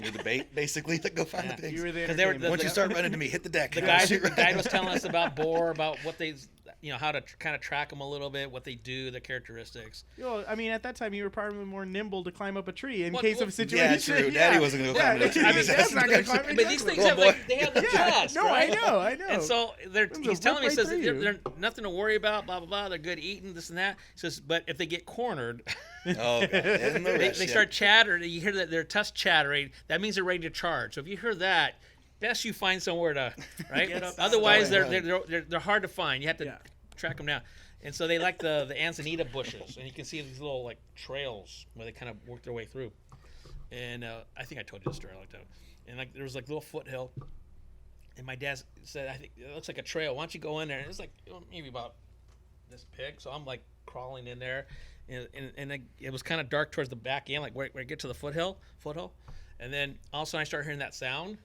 You're the bait, basically, to go find the pigs. You were there. Once you start running to me, hit the deck. The guy was telling us about boar, about what they, how to kind of track them a little bit, what they do, their characteristics. I mean, at that time, you were probably more nimble to climb up a tree in case of a situation. Yeah, true. Daddy wasn't going to climb up a tree. I mean, Dad's not going to climb up a tree. But these things they have the trust. No, right? I know. And so he's telling me, he says, they're nothing to worry about, blah, blah, blah. They're good eating, this and that. He says, but if they get cornered, they start chattering. You hear that their tusks chattering. That means they're ready to charge. So if you hear that, best you find somewhere to, right? Otherwise, they're hard to find. You have to track them down. And so they like the Anzanita bushes, and you can see these little trails where they kind of work their way through. And I think I told you the story like that. And there was little foothill, and my dad said, "I think it looks like a trail. Why don't you go in there?" And it's maybe about this big. So I'm crawling in there, and it was kind of dark towards the back end, where I get to the foothill. And then all of a sudden I start hearing that sound,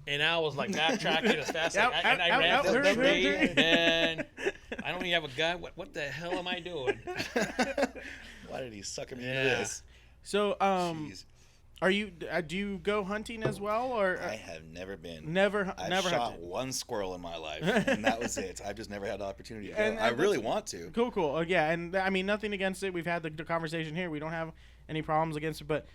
and I was backtracking as fast as I ran to the tree, and I don't even have a gun. What the hell am I doing? Why did he suck me into this? So, are you? Do you go hunting as well, or? I have never been. I've shot hunted. one squirrel in my life, and that was it. I've just never had the opportunity to go. I really want to. Cool. Yeah, and I mean nothing against it. We've had the conversation here. We don't have any problems against it, but.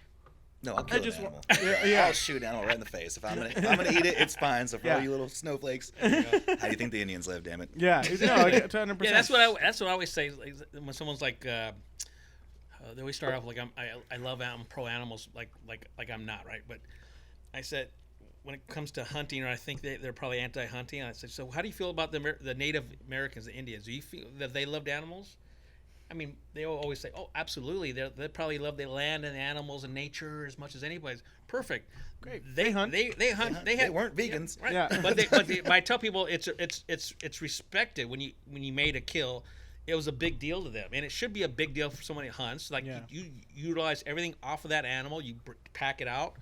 No, I'll kill an animal. I'll shoot an animal right in the face. If I'm gonna eat it, it's fine. So for all you little snowflakes, how do you think the Indians live? Damn it. Yeah, no, 100%. Yeah, that's what I always say when someone's they always start off I love I'm pro animals like I'm not, right? But I said when it comes to hunting, or I think they're probably anti-hunting. I said, so how do you feel about the Native Americans, the Indians? Do you feel that they loved animals? I mean, they always say, "Oh, absolutely. They probably love the land and the animals and nature as much as anybody." Great. They hunt. They hunt. They weren't vegans. Yeah, right. But I tell people it's respected when you made a kill. It was a big deal to them, and it should be a big deal for someone who hunts. You utilize everything off of that animal. You pack it out.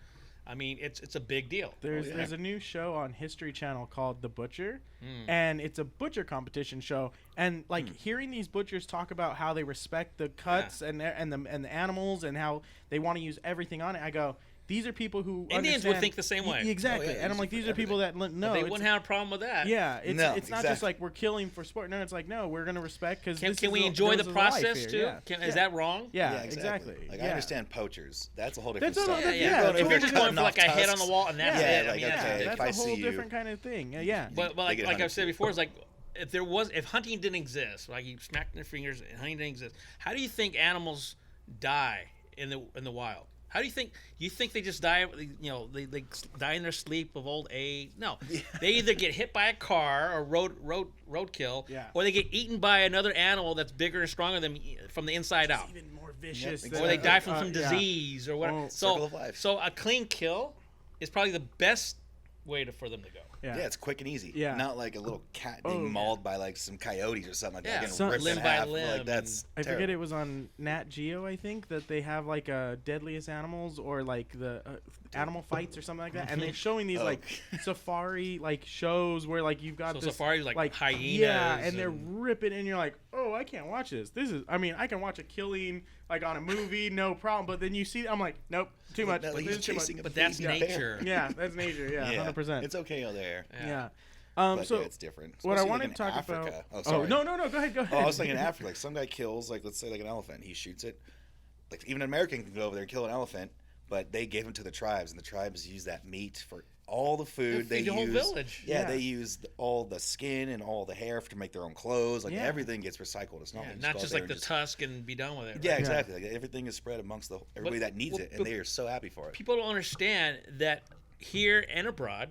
I mean, it's a big deal. There's a new show on History Channel called The Butcher, and it's a butcher competition show. And like hearing these butchers talk about how they respect the cuts and the animals and how they want to use everything on it, I go, these are people who Indians would think the same way. Exactly. And I'm like, these are people that know. But they wouldn't have a problem with that. Yeah, it's not just like we're killing for sport. No, it's like, no, we're going to respect because can we enjoy the process too? Yeah. Is that wrong? Yeah, exactly. Like I understand poachers. That's a whole different stuff. If you're just going for like a head on the wall and that's it, like, okay, that's a whole different kind of thing. Yeah. But like I've said before, it's like if hunting didn't exist, like you smacked their fingers and hunting didn't exist, how do you think animals die in the wild? How do you think? You think they just die? You know, they die in their sleep of old age? No, they either get hit by a car or roadkill, or they get eaten by another animal that's bigger and stronger than from the inside out. Even more vicious. Or they die from some disease or whatever. Circle of life. So a clean kill is probably the best way for them to go. Yeah, it's quick and easy. Yeah. Not like a little cat being mauled by like some coyotes or something like that. Yeah. Getting ripped Limb in by half. limb. Like that's I terrible. forget, it was on Nat Geo, I think, that they have like deadliest animals or like the animal fights or something like that, and they're showing these like safari like shows where like you've got this safari like hyenas. Yeah, and they're ripping, and you're like, oh, I can't watch this. I mean, I can watch a killing like on a movie, no problem, but then you see, I'm like, nope, too much. No, This is too much. But that's nature. Yeah, that's nature. Yeah, 100%. It's okay out there. Yeah. But so it's different. What I Especially, wanted like, to talk in Africa. about. Oh, sorry. No, go ahead. Oh, I was thinking in Africa, like some guy kills, like let's say like an elephant. He shoots it. Like even an American can go over there and kill an elephant, but they give him to the tribes, and the tribes use that meat for all the food. They use the whole village. Yeah, they use all the skin and all the hair to make their own clothes. Like Yeah. everything gets recycled. It's not Not just like the tusk and be done with it. Right? Yeah, exactly. Like everything is spread amongst everybody that needs it, and but they are so happy for it. People don't understand that here and abroad,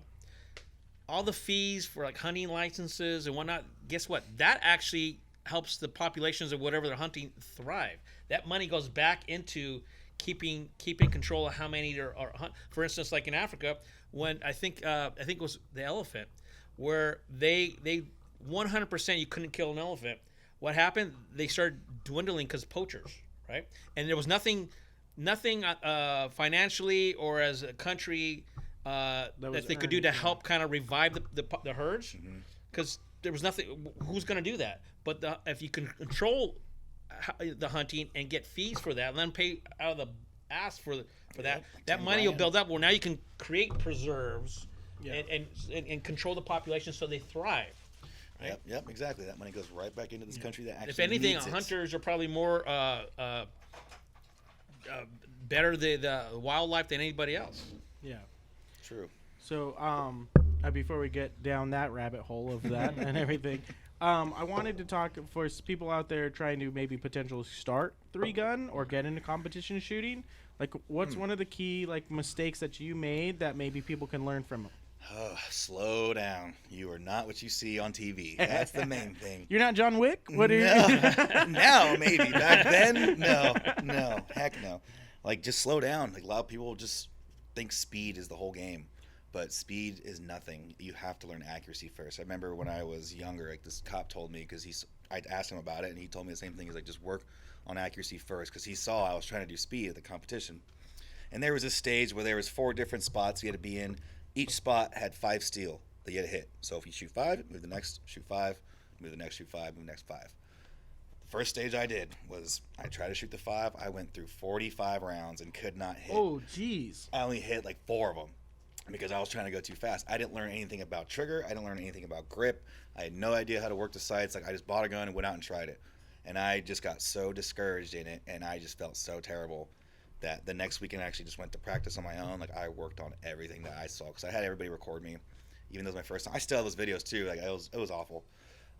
all the fees for like hunting licenses and whatnot, guess what? That actually helps the populations of whatever they're hunting thrive. That money goes back into keeping control of how many are hunt. For instance, like in Africa, when I think it was the elephant, where they 100% you couldn't kill an elephant. What happened? They started dwindling because poachers, right? And there was nothing financially or as a country that they could do to help kind of revive the herds, because there was nothing. Who's going to do that? But if you can control the hunting and get fees for that, and then pay out of the ass for that money will build up. Well, now you can create preserves and control the population so they thrive. Right? Yep, exactly. That money goes right back into this country that actually If anything, needs it. hunters are probably more better the wildlife than anybody else. Yeah. True. So, before we get down that rabbit hole of that and everything, I wanted to talk for people out there trying to maybe potentially start 3-gun or get into competition shooting. Like, what's one of the key like mistakes that you made that maybe people can learn from? Oh, slow down. You are not what you see on TV. That's the main thing. You're not John Wick? What are you? Now, maybe. Back then, no. Heck no. Like, just slow down. Like, a lot of people just think speed is the whole game. But speed is nothing. You have to learn accuracy first. I remember when I was younger, like this cop told me, because I'd asked him about it, and he told me the same thing. He's like, just work on accuracy first, because he saw I was trying to do speed at the competition. And there was a stage where there was 4 different spots you had to be in. Each spot had 5 steel that you had to hit. So if you shoot 5, move the next, shoot 5, move the next, shoot 5, move the next 5. The first stage I did was I tried to shoot the 5. I went through 45 rounds and could not hit. Oh, jeez. I only hit like 4 of them because I was trying to go too fast. I didn't learn anything about trigger. I didn't learn anything about grip. I had no idea how to work the sights. Like, I just bought a gun and went out and tried it. And I just got so discouraged in it, and I just felt so terrible that the next weekend I actually just went to practice on my own. Like, I worked on everything that I saw, because I had everybody record me, even though it was my first time. I still have those videos too. Like, it was awful.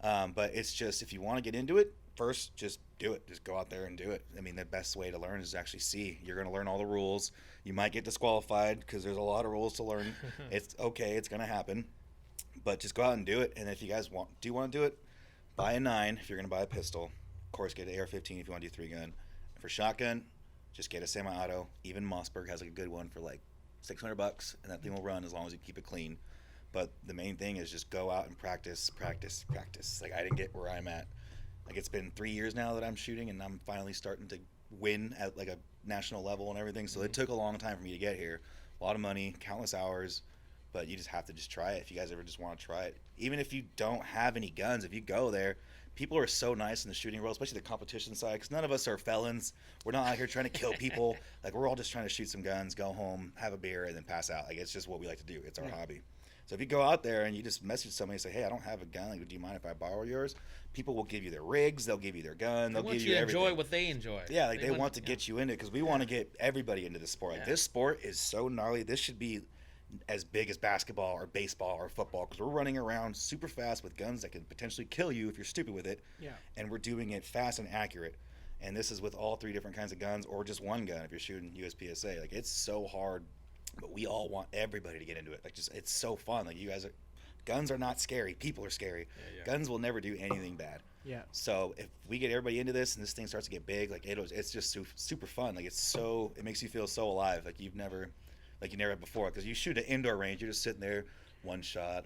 But it's just, if you want to get into it, first just do it. Just go out there and do it. I mean, the best way to learn is to actually see. You're going to learn all the rules. You might get disqualified because there's a lot of rules to learn. It's okay. It's going to happen. But just go out and do it. And if you guys want to do it, buy a 9 if you're going to buy a pistol. Of course, get an AR-15 if you want to do 3-gun. For shotgun, just get a semi-auto. Even Mossberg has like a good one for like $600, and that thing will run as long as you keep it clean. But the main thing is just go out and practice. Like, I didn't get where I'm at. Like, it's been 3 years now that I'm shooting, and I'm finally starting to win at like a national level and everything. So it took a long time for me to get here. a lot of money, countless hours, but you just have to just try it if you guys ever just want to try it. Even if you don't have any guns, if you go there, people are so nice in the shooting world, especially the competition side, because none of us are felons. We're not out here trying to kill people. Like, we're all just trying to shoot some guns, go home, have a beer, and then pass out. Like, it's just what we like to do. It's our hobby. So if you go out there and you just message somebody and say, hey, I don't have a gun, like, do you mind if I borrow yours? People will give you their rigs, they'll give you their gun, they'll give you everything. Enjoy what they enjoy. Yeah, like they want to get you into it, because we want to get everybody into the sport. Like, this sport is so gnarly. This should be as big as basketball or baseball or football, because we're running around super fast with guns that can potentially kill you if you're stupid with it. Yeah. And we're doing it fast and accurate. And this is with all 3 different kinds of guns, or just one gun if you're shooting USPSA. Like, it's so hard, but we all want everybody to get into it. Like, just, it's so fun. Like, you guys are, guns are not scary. People are scary. Guns will never do anything bad. Yeah. So if we get everybody into this and this thing starts to get big, like, it's just super fun. Like, it makes you feel so alive. Like, you never had before, because you shoot at indoor range, you're just sitting there, one shot.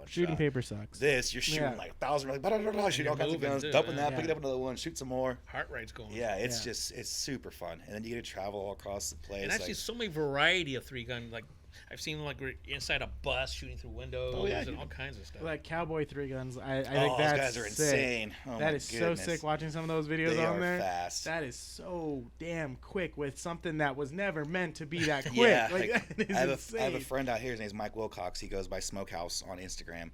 Shooting paper sucks. This, you're shooting like 1,000, like, shoot all kinds of guns, dumping that, picking up another one, shoot some more. Heart rate's going. Yeah, it's just, it's super fun. And then you get to travel all across the place. And actually, so many variety of 3-gun, like, I've seen like inside a bus shooting through windows and all kinds of stuff. Like cowboy 3-guns, I think that's those guys are sick. insane. Oh, that is so sick watching some of those videos they on are there. Fast. That is so damn quick with something that was never meant to be that quick. Yeah, like, that is I have a friend out here. His name's Mike Wilcox. He goes by Smokehouse on Instagram.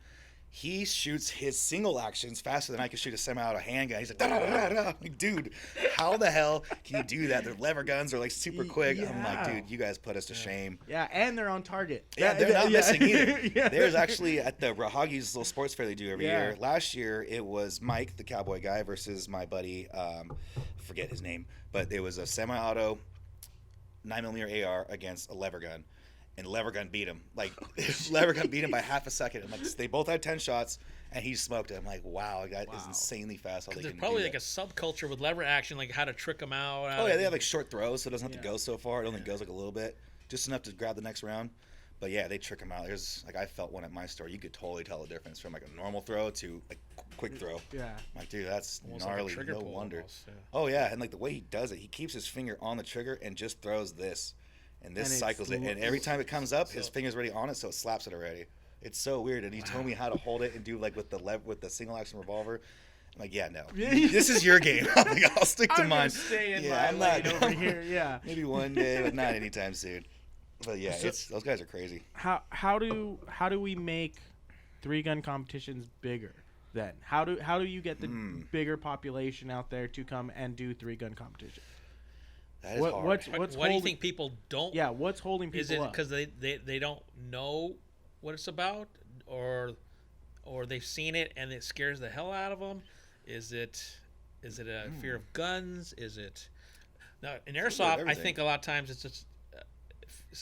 He shoots his single actions faster than I can shoot a semi-auto handgun. He's like, like, dude, how the hell can you do that? Their lever guns are like super quick. Yeah. I'm like, dude, you guys put us to shame. Yeah, and they're on target. Yeah, they're not missing either. Yeah. There's actually at the Rahagi's little sports fair they do every year. Last year it was Mike, the cowboy guy, versus my buddy, forget his name, but it was a semi-auto 9mm AR against a lever gun. And lever gun beat him. Like, lever gun beat him by half a second. And like, they both had 10 shots, and he smoked it. I'm like, wow, that is insanely fast. How they there's can probably do like that. a subculture with lever action, like how to trick them out. Oh yeah, they have like short throws, so it doesn't have to go so far. It only goes like a little bit, just enough to grab the next round. But yeah, they trick them out. There's like, I felt one at my store. You could totally tell the difference from like a normal throw to like quick throw. Yeah. I'm like, dude, that's almost gnarly. like a trigger No pull wonder. almost, yeah. Oh yeah, and like the way he does it, he keeps his finger on the trigger and just throws this. And this cycles it, and every time it comes up, his finger's already on it, so it slaps it already. It's so weird, and he told me how to hold it and do like with the single action revolver. I'm like, yeah, no, this is your game. I'm like, I'll stick to mine. Stay in Yeah, my I'm lane not over here. Yeah. Maybe one day, but not anytime soon. But yeah, those guys are crazy. How do we make 3-gun competitions bigger? Then how do you get the bigger population out there to come and do 3-gun competition? That is hard. Why do you think people don't? Yeah, what's holding people Is it up? because they don't know what it's about, or they've seen it and it scares the hell out of them? Is it a fear of guns? Is it now in airsoft? I think a lot of times it's just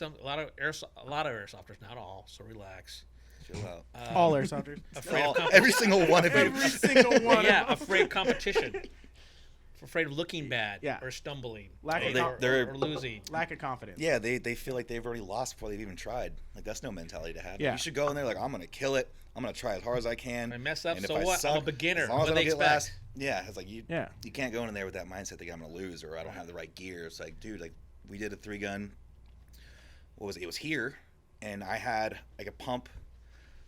a lot of airsofters, not all. So relax. Chill out. All airsofters. Every single one of you. Every single one. Yeah, afraid of competition. Afraid of looking bad or stumbling or losing. Lack of confidence. Yeah, they feel like they've already lost before they've even tried. Like, that's no mentality to have. Yeah. You should go in there like, I'm gonna kill it. I'm gonna try as hard as I can. If I mess up, and so if I what? suck, I'm a beginner. As long as I What don't do get they last. expect? Yeah, it's like you can't go in there with that mindset that I'm gonna lose or I don't have the right gear. It's like, dude, like we did a 3-gun. What was it? It was here, and I had like a pump,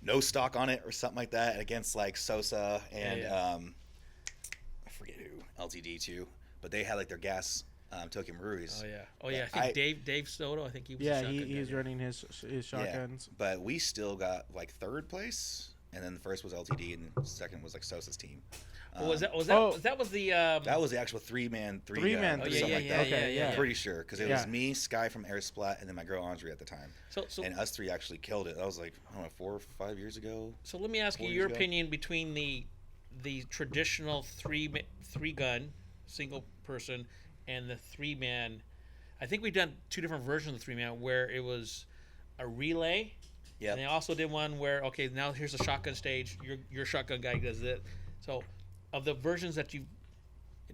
no stock on it or something like that against like Sosa and I forget who, LTD too. But they had like their gas Tokyo Maruis. Oh yeah. I think Dave Soto. I think he was. Yeah, he's running his shotguns. Yeah, but we still got like 3rd place, and then the first was LTD, and the second was like Sosa's team. That was the that was the actual 3-man three-gun, gun or something like that. Yeah. I'm pretty sure because it was me, Sky from Air Splat, and then my girl Andre at the time. So and us 3 actually killed it. That was like, I don't know, 4 or 5 years ago. So let me ask you your opinion between the traditional 3-gun single person and the 3-man. I think we've done 2 different versions of the 3-man where it was a relay. Yeah. And they also did one where, okay, now here's a shotgun stage. Your shotgun guy does it. So, of the versions that you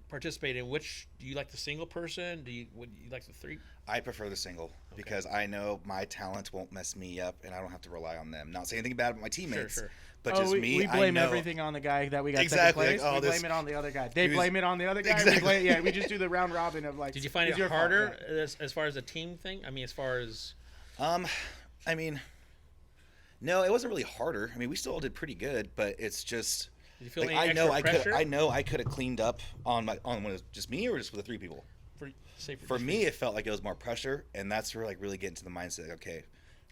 participate in, which do you like? The single person? Would you like the 3? I prefer the single because I know my talent won't mess me up, and I don't have to rely on them. Not saying anything bad about my teammates. Sure. But just me, we blame I know everything on the guy that we got exactly. second place. Like, we blame it on the other guy. They blame it on the other guy. Exactly. We just do the round robin of like. Did you find it harder as far as a team thing? I mean, as far as I mean, no, it wasn't really harder. I mean, we still did pretty good, but it's just. Did you feel Like, any extra pressure? I know I could have cleaned up on when it was just me or just with the 3 people. For me, it felt like it was more pressure, and that's where like really get into the mindset. Like, okay,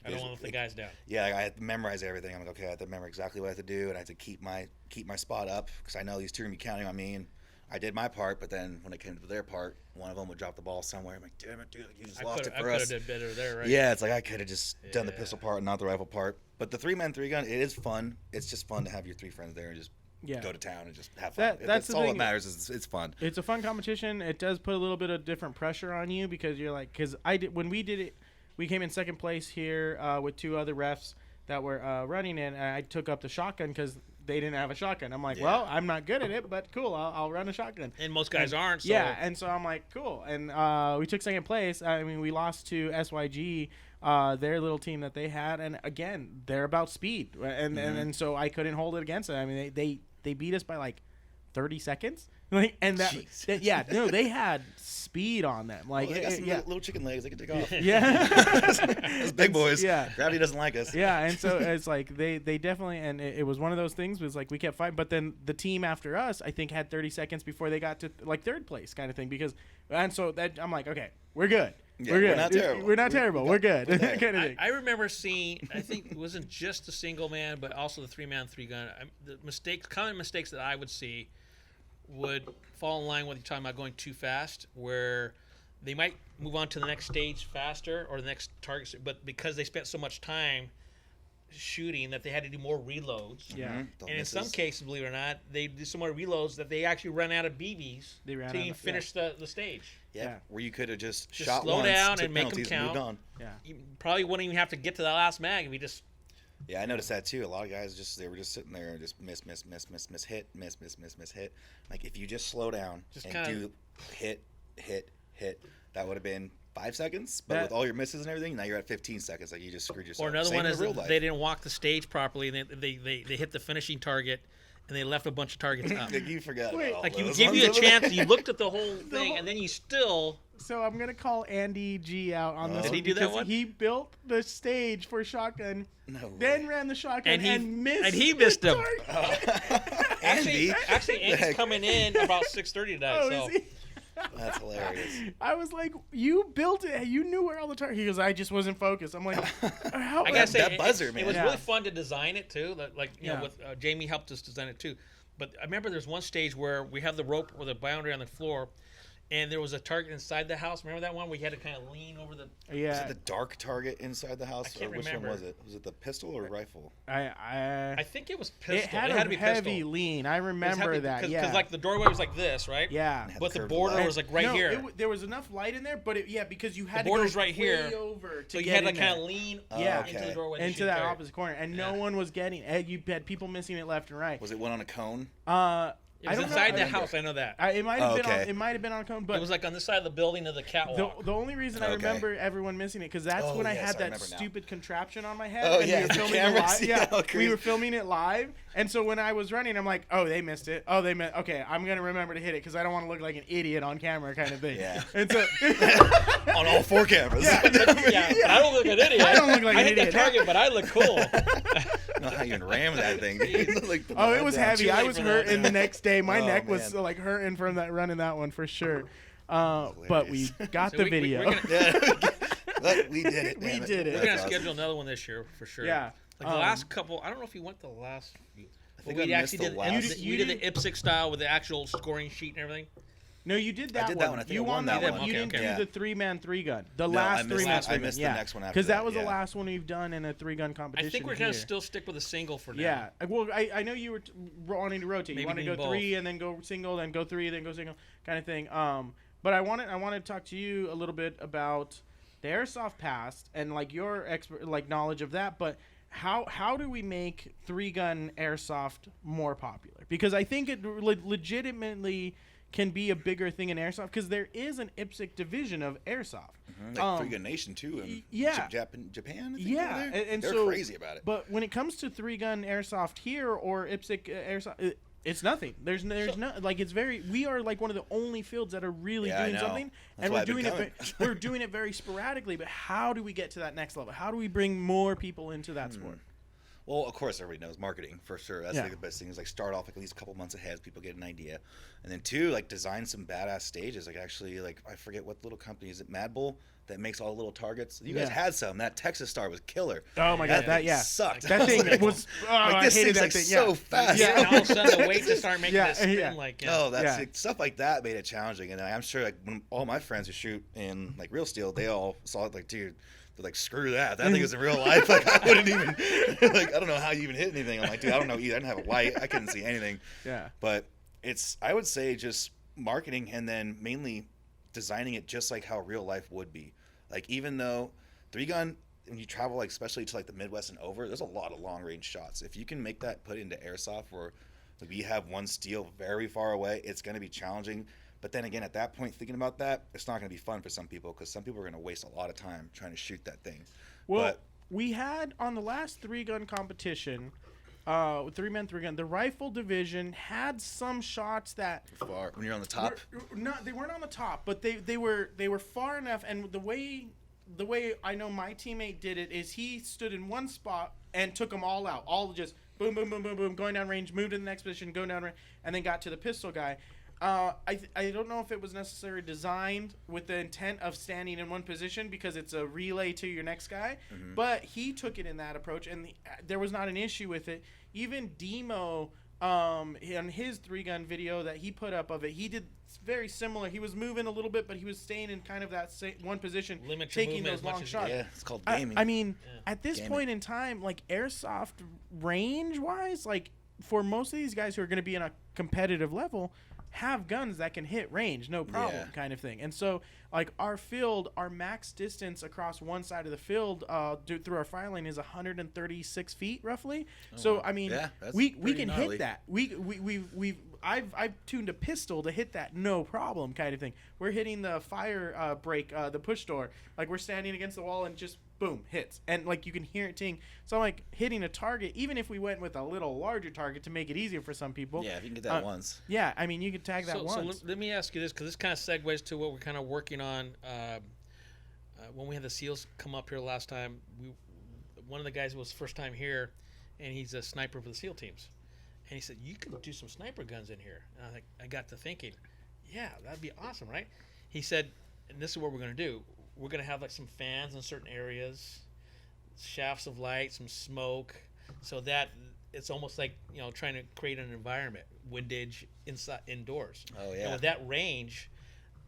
I don't want to let the guys down. Yeah, I had to memorize everything. I'm like, okay, I have to remember exactly what I have to do, and I have to keep my spot up because I know these 2 are gonna be counting on me. And I did my part, but then when it came to their part, one of them would drop the ball somewhere. I'm like, damn it, dude, you just lost it for us. I could have did better there, right? Yeah, it's like I could have just done the pistol part and not the rifle part. But the 3-man 3-gun, it is fun. It's just fun to have your 3 friends there and just go to town and just have fun. That's all that matters. It's fun. It's a fun competition. It does put a little bit of different pressure on you because you're like, because when we did it, we came in second place here with 2 other refs that were running in, and I took up the shotgun because they didn't have a shotgun. I'm like, well, I'm not good at it, but cool, I'll run a shotgun. And most guys aren't. So. Yeah, and so I'm like, cool. And we took second place. I mean, we lost to SYG, their little team that they had, and again, they're about speed, and so I couldn't hold it against them. I mean, they beat us by like 30 seconds. Like, and they had speed on them. Like, they got some little chicken legs they can take off. Yeah, those big boys. Yeah, gravity doesn't like us. Yeah, and so it's like they definitely, and it was one of those things. Was like we kept fighting, but then the team after us, I think, had 30 seconds before they got to like 3rd place, kind of thing. Because, and so that I'm like, okay, we're good. Yeah, we're good. We're not terrible. We're not terrible. We're good. Kind of thing. I remember seeing. I think it wasn't just the single man, but also the 3-man 3-gun. The common mistakes that I would see would fall in line with you talking about going too fast, where they might move on to the next stage faster or the next target, but because they spent so much time shooting that they had to do more reloads. Yeah. And in some cases, believe it or not, they do some more reloads that they actually run out of BBs to even finish the stage. Yeah, where you could have just shot slow once, down took and make them penalties, count. and moved on. Yeah. You probably wouldn't even have to get to the last mag if you just. Yeah, I noticed that too. A lot of guys they were just sitting there and just miss, hit. Like if you just slow down and do hit, that would have been 5 seconds. But with all your misses and everything, now you're at 15 seconds. Like you just screwed yourself. Or another one is they didn't walk the stage properly, and they hit the finishing target, and they left a bunch of targets up. Like you forgot. Like you gave you a chance, you looked at the whole thing, and then you still. So I'm gonna call Andy G out on this. Did he do that one? He built the stage for shotgun, then ran the shotgun and missed. And he missed him. Andy, Andy's coming in about 6:30 tonight. Oh, so. is he? That's hilarious. I was like, you built it. You knew where all the targets. He goes, I just wasn't focused. I'm like, how? I gotta say, that buzzer, man. It was really fun to design it too. Like you know, with Jamie helped us design it too. But I remember there's one stage where we have the rope or the boundary on the floor, and there was a target inside the house. Remember that one where you had to kind of lean over the. Yeah. Was it the dark target inside the house? I can't Which remember. one was it? Was it the pistol or rifle? I think it was pistol. It had to be heavy pistol. lean. I remember that. Because like the doorway was like this, right? Yeah. But the border was like right here. There was enough light in there, but because you had the border's to go right here. Way over to so you get had to in kind there. of lean into the doorway into that opposite corner, and no one was getting. You had people missing it left and right. Was it one on a cone? It was inside the house. I know that. It might have been. It might have been on a cone, but it was like on this side of the building of the catwalk. The only reason I remember everyone missing it because that's when I had that stupid contraption on my head. Oh, and yeah, we were filming it live. Yeah, we were filming it live, and so when I was running, I'm like, oh, they missed it. Oh, they missed. Okay, I'm gonna remember to hit it because I don't want to look like an idiot on camera, kind of thing. Yeah. And so on all 4 cameras. Yeah, but I don't look like an idiot. I don't look like an idiot. I hit the target, but I look cool. Know how you ram that thing. Like it was heavy. I was hurting the next day. My neck was like hurting from that running that one for sure. But we got the video. We did it. We did it. We're gonna schedule another one this year for sure. Yeah. Like the last couple, I don't know if you went the last few. I think we I actually missed did. the last. We did the Ep008 style with the actual scoring sheet and everything. No, you did that one. I did that one. I think you I won that one. You didn't do the 3-man 3-gun. The No, last I missed 3-man that. I missed the next one after because that was yeah. the last one we've done in a 3-gun competition. I think we're gonna still stick with a single for now. Yeah. Well, I know you were wanting to rotate. Maybe you want to go both. 3 and then go single, then go 3, then go single, kind of thing. But I wanted to talk to you a little bit about the airsoft past and like your knowledge of that, but. How do we make 3-gun airsoft more popular? Because I think it legitimately can be a bigger thing in airsoft because there is an Ep008 division of airsoft. Mm-hmm. Like 3-gun nation too. And Japan. I think and they're so crazy about it. But when it comes to 3-gun airsoft here or Ep008 airsoft, It's nothing. There's no like it's very. We are like one of the only fields that are really doing something, and we're doing it. We're doing it very sporadically. But how do we get to that next level? How do we bring more people into that sport? Well, of course, everybody knows marketing for sure. That's like the best thing is like start off like at least a couple months ahead, so people get an idea, and then 2, like design some badass stages. Like actually, like I forget what little company is it, Mad Bull, that makes all the little targets. You guys had some. That Texas Star was killer. Oh my god, that sucked. That thing was like this thing's like so fast. Yeah, and all of a sudden the weight to start making this spin like. No, that's like, stuff like that made it challenging, and I'm sure like when all my friends who shoot in like real steel, they all saw it like, dude. They're like, screw that. That thing is in real life. Like, I wouldn't even, like, I don't know how you even hit anything. I'm like, dude, I don't know either. I didn't have a light. I couldn't see anything. Yeah. But it's, I would say, just marketing and then mainly designing it just like how real life would be. Like, even though 3-gun, when you travel, like, especially to, like, the Midwest and over, there's a lot of long-range shots. If you can make that put into airsoft where we have one steel very far away, it's going to be challenging. But then again, at that point, thinking about that, it's not going to be fun for some people because some people are going to waste a lot of time trying to shoot that thing. Well, we had on the last 3-gun competition, 3-man 3-gun, the rifle division had some shots that far when you're on the top. They weren't on the top, but they were far enough. And the way I know my teammate did it is he stood in one spot and took them all out, all just boom, boom, boom, boom, boom, going down range, moved to the next position, going down range, and then got to the pistol guy. I don't know if it was necessarily designed with the intent of standing in one position because it's a relay to your next guy, but he took it in that approach, and there was not an issue with it. Even Demo, on his 3-gun video that he put up of it, he did very similar. He was moving a little bit, but he was staying in kind of that one position, taking those long shots. Yeah, it's called gaming. I mean, at this point in time, like airsoft range-wise, like for most of these guys who are going to be in a competitive level, have guns that can hit range, no problem, kind of thing. And so, like, our field, our max distance across one side of the field through our filing is 136 feet, roughly. I mean, we can gnarly. hit that. I've tuned a pistol to hit that, no problem, kind of thing. We're hitting the fire break, the push door. Like, we're standing against the wall and just, boom, hits. And, like, you can hear it ting. So, like, hitting a target, even if we went with a little larger target to make it easier for some people. Yeah, if you can get that once. Yeah, I mean, you could tag that once. So let me ask you this, because this kind of segues to what we're kind of working on. When we had the SEALs come up here last time, one of the guys was first time here, and he's a sniper for the SEAL teams. And he said, you could do some sniper guns in here. And I got to thinking, yeah, that'd be awesome, right? He said, and this is what we're going to do. We're going to have like some fans in certain areas, shafts of light, some smoke, so that it's almost like, you know, trying to create an environment, windage indoors. Oh, yeah. And with that range,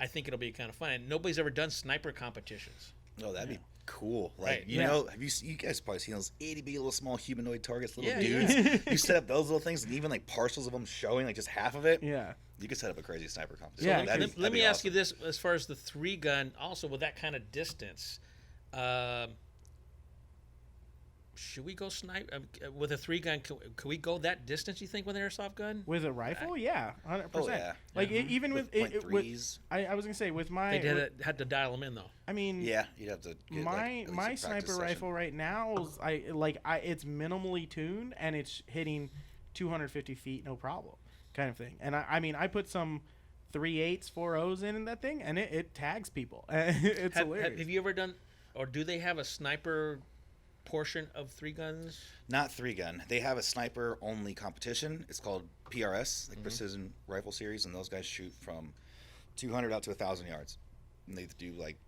I think it'll be kind of fun. And nobody's ever done sniper competitions. Oh, that'd be cool. Like, you know, you guys probably seen those itty bitty little small humanoid targets, little dudes. Yeah. You set up those little things, and even like partials of them showing, like just half of it. Yeah. You could set up a crazy sniper competition. Yeah. Let me ask you this: as far as the 3-gun, also with that kind of distance, should we go snipe with a 3-gun? Can we go that distance? You think with an airsoft gun? With a rifle, yeah, 100%. Oh, yeah. Like even with I was gonna say with my they had to dial them in though. I mean, yeah, you'd have to. Get, my sniper rifle right now is it's minimally tuned and it's hitting 250 feet, no problem, kind of thing. And I mean, I put some 3/8s, 4/0s in that thing, and it tags people. It's hilarious. Have you ever done, or do they have a sniper portion of 3-guns? Not 3-gun. They have a sniper only competition. It's called PRS, like Precision Rifle Series, and those guys shoot from 200 out to 1,000 yards. And they do like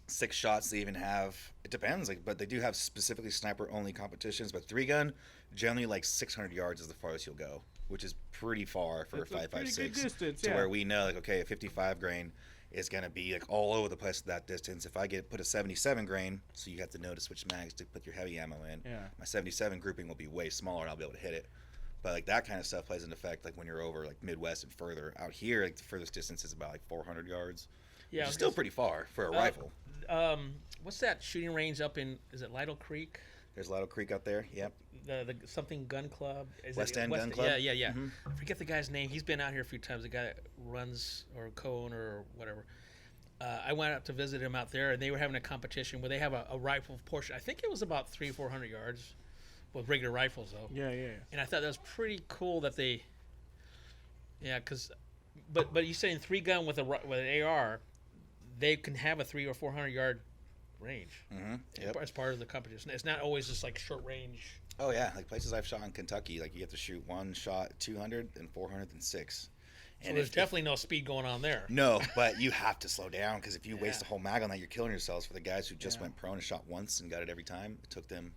6 shots. They even have, it depends, like, but they do have specifically sniper only competitions. But 3-gun, generally like 600 yards is the farthest you'll go, which is pretty far for It's a a pretty 5.56. good distance, to where we know, like, okay, a 55 grain is going to be like all over the place at that distance. If I put a 77 grain, so you have to know to switch mags to put your heavy ammo in. Yeah. My 77 grouping will be way smaller and I'll be able to hit it. But like that kind of stuff plays into effect like when you're over like Midwest and further. Out here, like the furthest distance is about like 400 yards. Yeah, which is still pretty far for a rifle. What's that shooting range up in? Is it Lytle Creek? There's Lytle Creek out there. Yep. The something gun club. West End Gun Club? Yeah. I forget the guy's name. He's been out here a few times. The guy that runs or co-owner or whatever. I went out to visit him out there, and they were having a competition where they have a rifle portion. I think it was about 300-400 yards with regular rifles, though. Yeah. And I thought that was pretty cool that they Yeah, but you're saying 3-gun with an AR, they can have a 300 or 400 yard range. Yep. As part of the competition. It's not always just like short range. Oh yeah, like places I've shot in Kentucky, like you have to shoot one shot 200 and 400 and 6. So there's definitely no speed going on there. No, but you have to slow down because if you waste a whole mag on that, you're killing yourselves. For the guys who just went prone and shot once and got it every time, it took them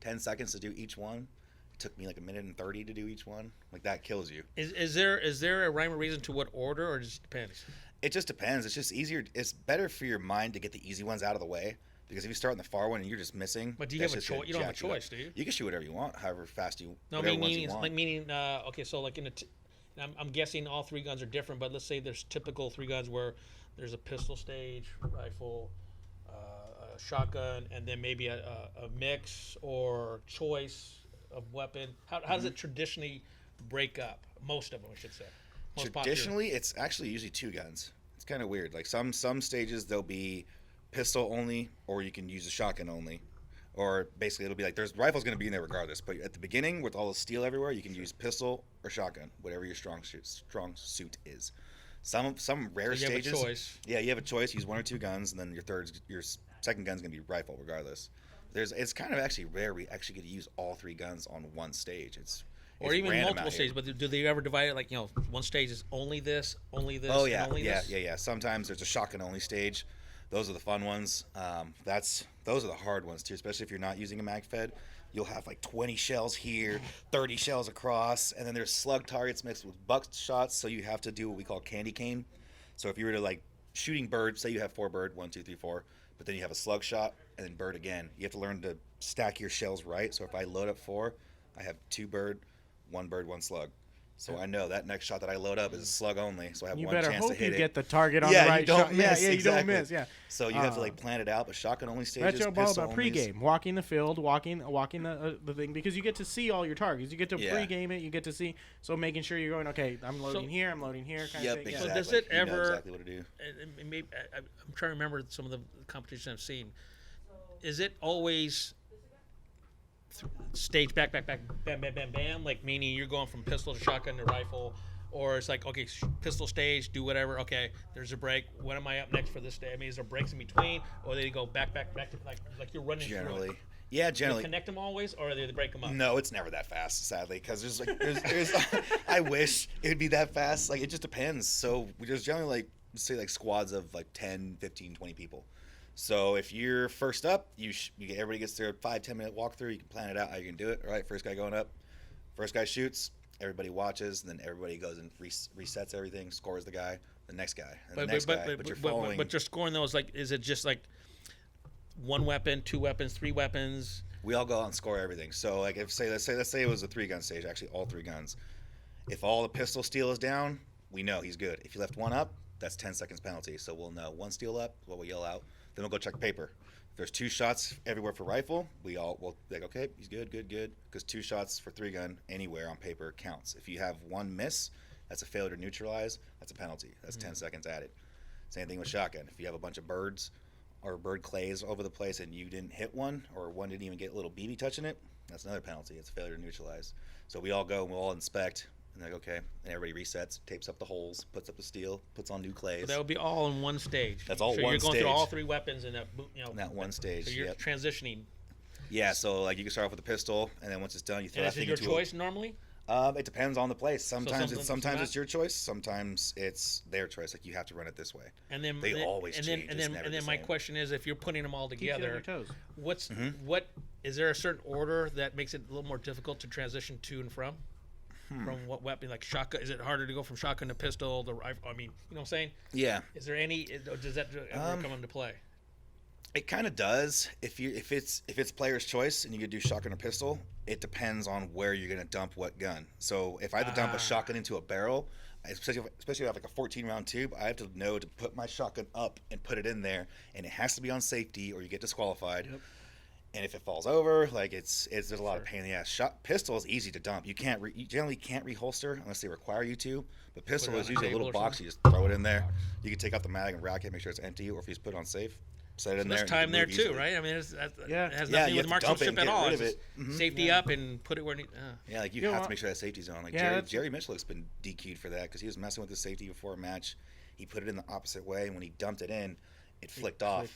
10 seconds to do each one. It took me like 1:30 to do each one. Like that kills you. Is there a rhyme or reason to what order, or it just depends? It just depends. It's just easier. It's better for your mind to get the easy ones out of the way. Because if you start in the far one and you're just missing, but do you have a choice? You don't have a choice, do you? You can shoot whatever you want, however fast you. No, meaning okay. So like I'm guessing all 3 guns are different, but let's say there's typical 3 guns where there's a pistol stage, rifle, a shotgun, and then maybe a mix or choice of weapon. How does it traditionally break up? Most of them, I should say. Traditionally, it's actually usually 2 guns. It's kind of weird. Like some stages they'll be pistol only, or you can use a shotgun only, or basically it'll be like there's rifle's going to be in there regardless. But at the beginning, with all the steel everywhere, you can use pistol or shotgun, whatever your strong suit is. Some rare stages, have a choice. Yeah, you have a choice. Use 1 or 2 guns, and then your second gun's going to be rifle regardless. It's kind of actually rare we actually get to use all 3 guns on one stage. Or even multiple stages, but do they ever divide it like, one stage is only this, oh yeah, and only this? Yeah. Sometimes there's a shotgun only stage. Those are the fun ones. Those are the hard ones too, especially if you're not using a mag fed. You'll have like 20 shells here, 30 shells across, and then there's slug targets mixed with buck shots. So you have to do what we call candy cane. So if you were to like shooting bird, say you have 4 bird, 1, 2, 3, 4, but then you have a slug shot and then bird again. You have to learn to stack your shells right. So if I load up 4, I have 2 bird, 1 bird, 1 slug. So I know that next shot that I load up is a slug only, so I have one chance to hit it. You better hope you get the target on the right shot. Miss, you exactly. don't miss. Yeah. So you have to like plan it out, but shotgun only stages. That's all about pregame, walking the field, walking the thing, because you get to see all your targets. You get to pregame it. You get to see. So making sure you're going, okay, I'm loading here, I'm loading here. Kind of thing. Exactly. So does it ever? You know exactly what to do. Maybe I'm trying to remember some of the competitions I've seen. Is it always stage back, bam, bam, bam, bam, like meaning you're going from pistol to shotgun to rifle, or it's like, okay, pistol stage, do whatever, okay, there's a break, when am I up next for this day? I mean, is there breaks in between, or they go back to like you're running generally through it? Yeah, generally. Do you connect them always, or do they break them up? No, it's never that fast, sadly, because there's I wish it would be that fast. Like, it just depends. So there's generally like, say like squads of like 10, 15, 20 people. So if you're first up, everybody gets their 5-10 minute walkthrough. You can plan it out how you're gonna do it. All right, first guy going up, first guy shoots, everybody watches, and then everybody goes and resets everything, scores the guy, the next guy, and the next guy. But you're following. But you're scoring those, like, is it just like 1 weapon, 2 weapons, 3 weapons? We all go out and score everything. So like let's say it was a 3-gun stage, actually all 3 guns. If all the pistol steel is down, we know he's good. If you left 1 up, that's 10 seconds penalty. So we'll know 1 steel up, what we'll yell out. Then we'll go check paper. If there's 2 shots everywhere for rifle, we'll be like, okay, he's good. Because 2 shots for 3-gun anywhere on paper counts. If you have 1 miss, that's a failure to neutralize. That's a penalty. That's 10 seconds added. Same thing with shotgun. If you have a bunch of birds or bird clays over the place and you didn't hit one, or one didn't even get a little BB touching it, that's another penalty. It's a failure to neutralize. So we all go and we'll all inspect. And they're like, okay, and everybody resets, tapes up the holes, puts up the steel, puts on new clays. So that would be all in one stage. That's all one stage. So you're going through all 3 weapons in that, in that one stage. So you're transitioning. Yeah, so like you can start off with a pistol, and then once it's done, you throw that thing into. Is it your choice normally? It depends on the place. Sometimes it's your choice. Sometimes it's their choice. Like you have to run it this way. And then they always change. And then my question is, if you're putting them all together, keep you on your toes. What is there a certain order that makes it a little more difficult to transition to and from? From what weapon, like shotgun? Is it harder to go from shotgun to pistol to rifle? I mean, you know what I'm saying? Yeah. Is there any? Does that ever come into play? It kind of does. If it's player's choice and you could do shotgun or pistol, it depends on where you're gonna dump what gun. So if I had to dump a shotgun into a barrel, especially if I have like a 14-round tube, I have to know to put my shotgun up and put it in there, and it has to be on safety or you get disqualified. Yep. And if it falls over, like there's a lot of pain in the ass. Pistol is easy to dump. You generally can't reholster unless they require you to. But pistol is usually a little box. You just throw it in there. You can take out the mag and rack it, make sure it's empty, or if you just put it on safe. set it in There's there. time and there you can too, move easily. right? I mean, it has Yeah, nothing you to do with have to dump it marksmanship and at get all. rid It's of just it. Mhm. safety up and put it where it needs. Yeah, like you Yeah, have well, to make sure that safety's on. Like yeah, Jerry Mitchell's been DQ'd for that because he was messing with the safety before a match. He put it in the opposite way, and when he dumped it in, it flicked off.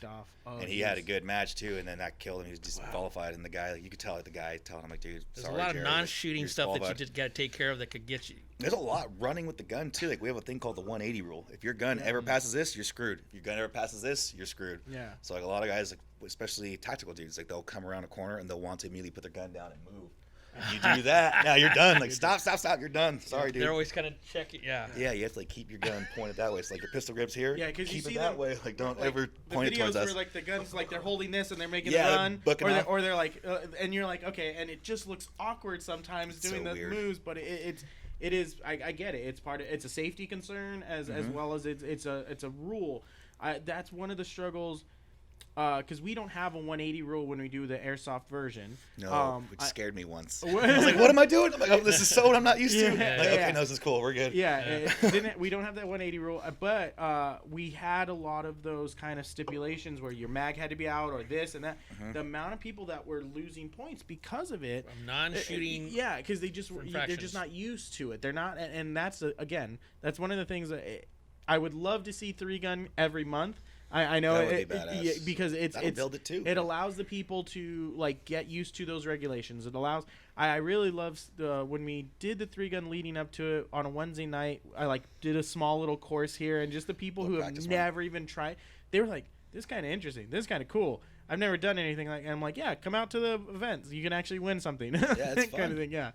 Oh, And he had a good match too, and then that killed him. He was disqualified, and the guy, like, you could tell, like, the guy telling him, like, dude, There's sorry, a lot Jerry, of non-shooting you're stuff that you disqualified. just got to take care of that could get you. There's a lot running with the gun too. Like we have a thing called the 180 rule. If your gun ever passes this, you're screwed. If your gun ever passes this, you're screwed. Yeah. So like a lot of guys, like especially tactical dudes, like they'll come around a corner and they'll want to immediately put their gun down and move. If you do that, now you're done. Like stop, you're done. Sorry, dude. They're always kind of checking. Yeah. Yeah, you have to like keep your gun pointed that way. So like your pistol grip's here. Yeah, because you keep see it that them, way. Like don't like, ever the point it videos towards us. where like the guns like they're holding this and they're making Yeah, the run, booking off. or they're like, and you're like, okay, and it just looks awkward sometimes doing so the weird. moves, but it is. I get it. It's part of. It's a safety concern as well as it's a rule. That's one of the struggles. Because we don't have a 180 rule when we do the airsoft version. No, which scared me once. I was like, "What am I doing?" I'm like, "Oh, this is so what I'm not used to." Yeah, Like, yeah. okay, no, this is cool. We're good. Yeah, we don't have that 180 rule, but we had a lot of those kind of stipulations where your mag had to be out or this and that. The amount of people that were losing points because of it, From non-shooting. yeah, because they're just infractions. not used to it. They're not, and that's again, that's one of the things that I would love to see 3-gun every month. I know That would be badass. because That'll build it too. It allows the people to like get used to those regulations. It allows. I really love when we did the 3-gun leading up to it on a Wednesday night. I like did a small little course here, and just the people who have never even tried, they were like, "This is kind of interesting. This is kind of cool. I've never done anything like." And I'm like, "Yeah, come out to the events. You can actually win something." Yeah, it's fun. kind of thing. Yeah.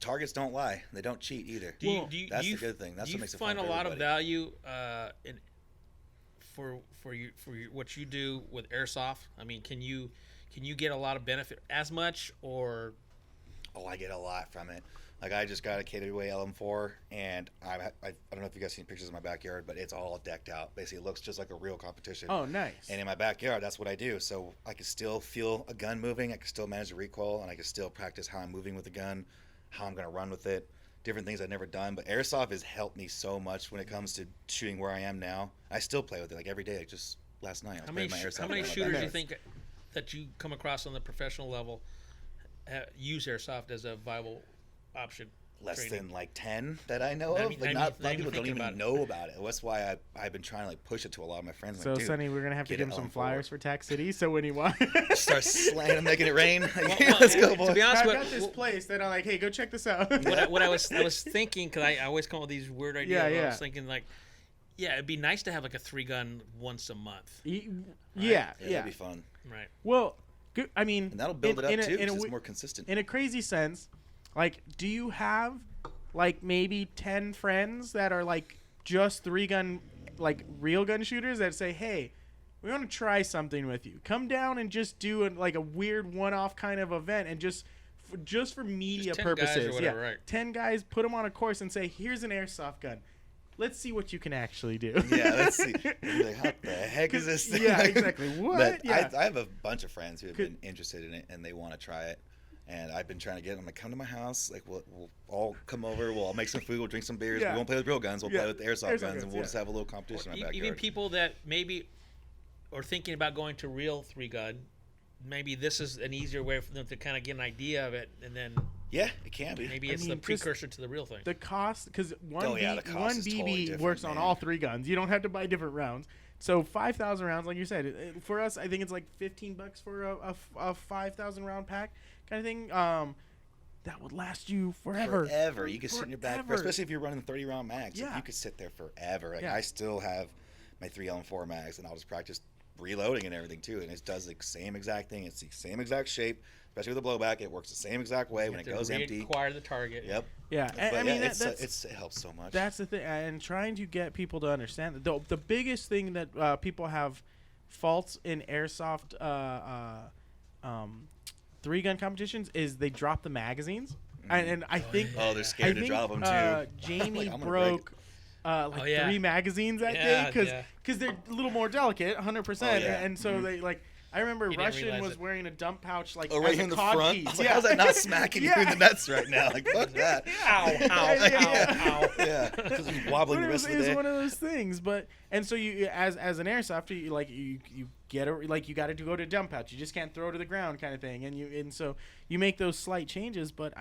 Targets don't lie. They don't cheat either. That's the good thing. That's do what you makes it fun find a for lot of everybody. value in for what you do with airsoft? I mean, can you get a lot of benefit as much or? Oh, I get a lot from it. Like I just got a KWA LM4, and I don't know if you guys seen pictures of my backyard, but it's all decked out. Basically, it looks just like a real competition. Oh, nice. And in my backyard, that's what I do. So I can still feel a gun moving. I can still manage the recoil, and I can still practice how I'm moving with the gun, how I'm going to run with it, different things I've never done. But airsoft has helped me so much when it comes to shooting where I am now. I still play with it like every day. Like just last night, I was playing my airsoft. How many in my shooters do you backyard. think that you come across on the professional level use airsoft as a viable option? Less training? than like 10 that I know Not of. even- Like not not, even a lot of people don't thinking even about it. know about it. That's why I've been trying to like push it to a lot of my friends. So, Like, dude, Sonny, we're gonna have to get give it him some on flyers forward. for Tac City. So when he wants, start slamming, making it rain. Well, Let's go, boy. To be honest, I've what, got this place that I'm like, hey, go check this out. what I was thinking, because I always come up with these weird ideas. Yeah, I yeah. was thinking like, yeah, it'd be nice to have like a 3-gun once a month. Yeah, That'd be fun. Right. Well, good. I mean, And that'll build it up too, in because a it's w- more consistent. in a crazy sense. Like, do you have like maybe 10 friends that are like just 3-gun, like real gun shooters that say, hey, we want to try something with you. Come down and just do like a weird one-off kind of event, and just for media 10 guys or purposes. whatever, right. 10 guys, put them on a course and say, here's an airsoft gun. Let's see what you can actually do. Yeah, let's see. Like, how the heck is this thing? Yeah, exactly. What? But Yeah. I have a bunch of friends who have been interested in it, and they want to try it. And I've been trying to get them to come to my house. Like, we'll all come over. We'll all make some food. We'll drink some beers. Yeah. We won't play with real guns. We'll play with the airsoft, Airsoft guns, guns, and we'll yeah. just have a little competition in my backyard. Even people that maybe are thinking about going to real 3-gun, maybe this is an easier way for them to kind of get an idea of it, and then Yeah, it can be. maybe I it's mean, the just precursor to the real thing. The cost, because one the cost is BB totally different, works on man. all 3 guns. You don't have to buy different rounds. So 5,000 rounds, like you said, for us, I think it's like $15 for a 5,000 round pack kind of thing. That would last you forever. Forever. You could sit in your back, Forever. especially if you're running 30 round mags. Like, Yeah. you could sit there forever. Like, Yeah. I still have my 3L4 mags, and I'll just practice reloading and everything too. And it does the same exact thing. It's the same exact shape, especially with the blowback. It works the same exact way when it goes empty. Reacquire the target. Yep. Yeah, But and, I mean yeah, that's it helps so much. that's the thing, and trying to get people to understand that the biggest thing that people have faults in airsoft 3-gun competitions is they drop the magazines, and I think Oh, they're scared to drop them too. Jamie I'm gonna broke Oh, yeah. 3 magazines that Yeah, day yeah. because they're a little more delicate, 100%, Oh, yeah. and so they like I remember He didn't Russian realize was it. wearing a dump pouch like right as a in the cod front. piece. I was like, how's that not smacking you in the nuts right now? Like, fuck that. Ow, ow, ow, ow. Yeah, because he's wobbling But the it rest was, of the day. one of those things. But and so you as an airsoft, you get a, like you got to go to a dump pouch. You just can't throw to the ground kind of thing. And so you make those slight changes. But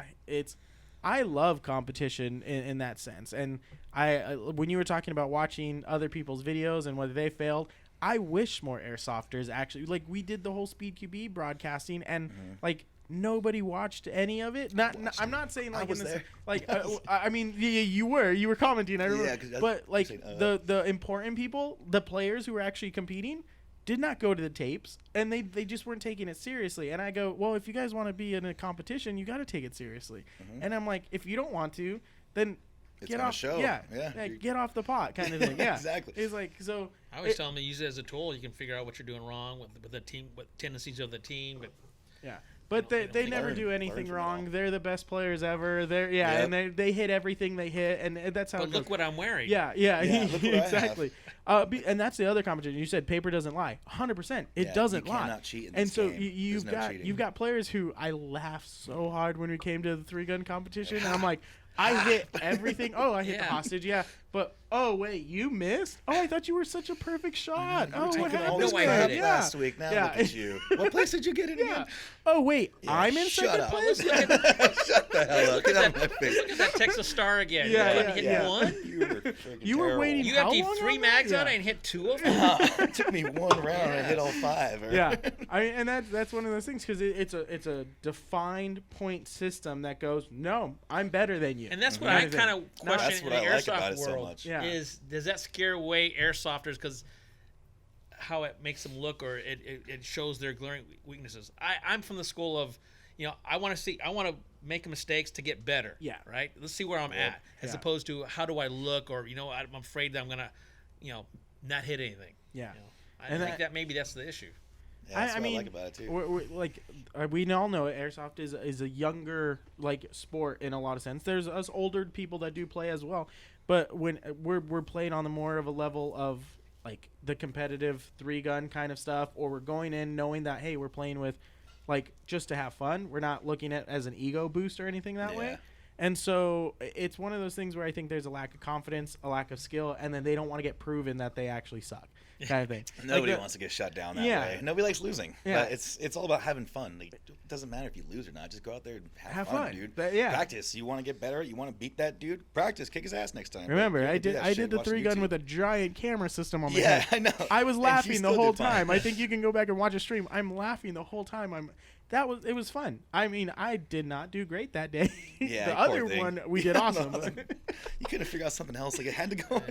I love competition in that sense. And I when you were talking about watching other people's videos and whether they failed, I wish more airsofters actually, like, we did the whole Speed QB broadcasting and like nobody watched any of it. I'm not saying like I was in this, there. like I mean you were commenting. I remember, Yeah, 'cause but like saying, the important people, the players who were actually competing, did not go to the tapes, and they just weren't taking it seriously. And I go, well, if you guys want to be in a competition, you got to take it seriously. And I'm like, if you don't want to, then get gonna off. show. Yeah, Yeah. get off the pot, kind of thing. Yeah, Exactly. It's like so. I always tell them to use it as a tool. You can figure out what you're doing wrong with the team, with tendencies of the team. But Yeah, but they never learn- do anything from it wrong. all. They're the best players ever. And they hit everything they hit, and that's how. but it look goes. what I'm wearing. Yeah, look what I exactly. And that's the other competition. You said paper doesn't lie. 100%. It Yeah, doesn't you lie. cannot cheat in And this so game. you've There's no got cheating. players who I laughed so hard when we came to the 3-gun competition. And I'm like, I hit everything. Oh, I hit the Yeah. hostage. Yeah, but oh wait, you missed. Oh, I thought you were such a perfect shot. You were Oh, what taking all happened? this No, I crap did it. last week. Now Yeah. look at you. What place did you get in Yeah. again? Oh wait, Yeah, I'm in shut second up. place. Look at, Shut the hell up. Get out of my face. look at that Texas Star again. Yeah, You yeah, hit yeah. one. You were freaking You were terrible. waiting- You have How to long eat 3 on that? mags on Yeah. it and hit 2 of them. It took me one round and I hit all 5. Yeah, and that's one of those things because it's a defined point system that goes, no, I'm better than you. And that's what Kind I of thing. kind of No, question That's in what the I like airsoft about it so world. much. Yeah. Is does that scare away airsofters because how it makes them look, or it shows their glaring weaknesses? I'm from the school of, I want to make mistakes to get better. Yeah. Right. Let's see where I'm at, as Yeah. opposed to how do I look, or I'm afraid that I'm gonna, not hit anything. Yeah. I And think that maybe that's the issue. Yeah, that's I what mean, I like about it too. We all know airsoft is a younger sport in a lot of sense. There's us older people that do play as well, but when we're playing on the more of a level of like the competitive 3-gun kind of stuff, or we're going in knowing that hey, we're playing with just to have fun. We're not looking at it as an ego boost or anything that way. Yeah. And so it's one of those things where I think there's a lack of confidence, a lack of skill, and then they don't want to get proven that they actually suck, kind of thing. Nobody wants to get shut down that Yeah. way. Nobody likes losing. Yeah. But it's all about having fun. Like, it doesn't matter if you lose or not. Just go out there and have fun. dude. But, yeah. Practice. You want to get better? You want to beat that dude? Practice. Kick his ass next time. Remember, But you I can do did that I shit did the watching 3-gun YouTube. with a giant camera system on my Yeah, head. I know. I was And laughing you the still whole did fine. time. I think you can go back and watch a stream. I'm laughing the whole time. It was fun. I mean, I did not do great that day. Yeah, the poor other thing. one we did awesome. You couldn't figure out something else. Like it had to go. On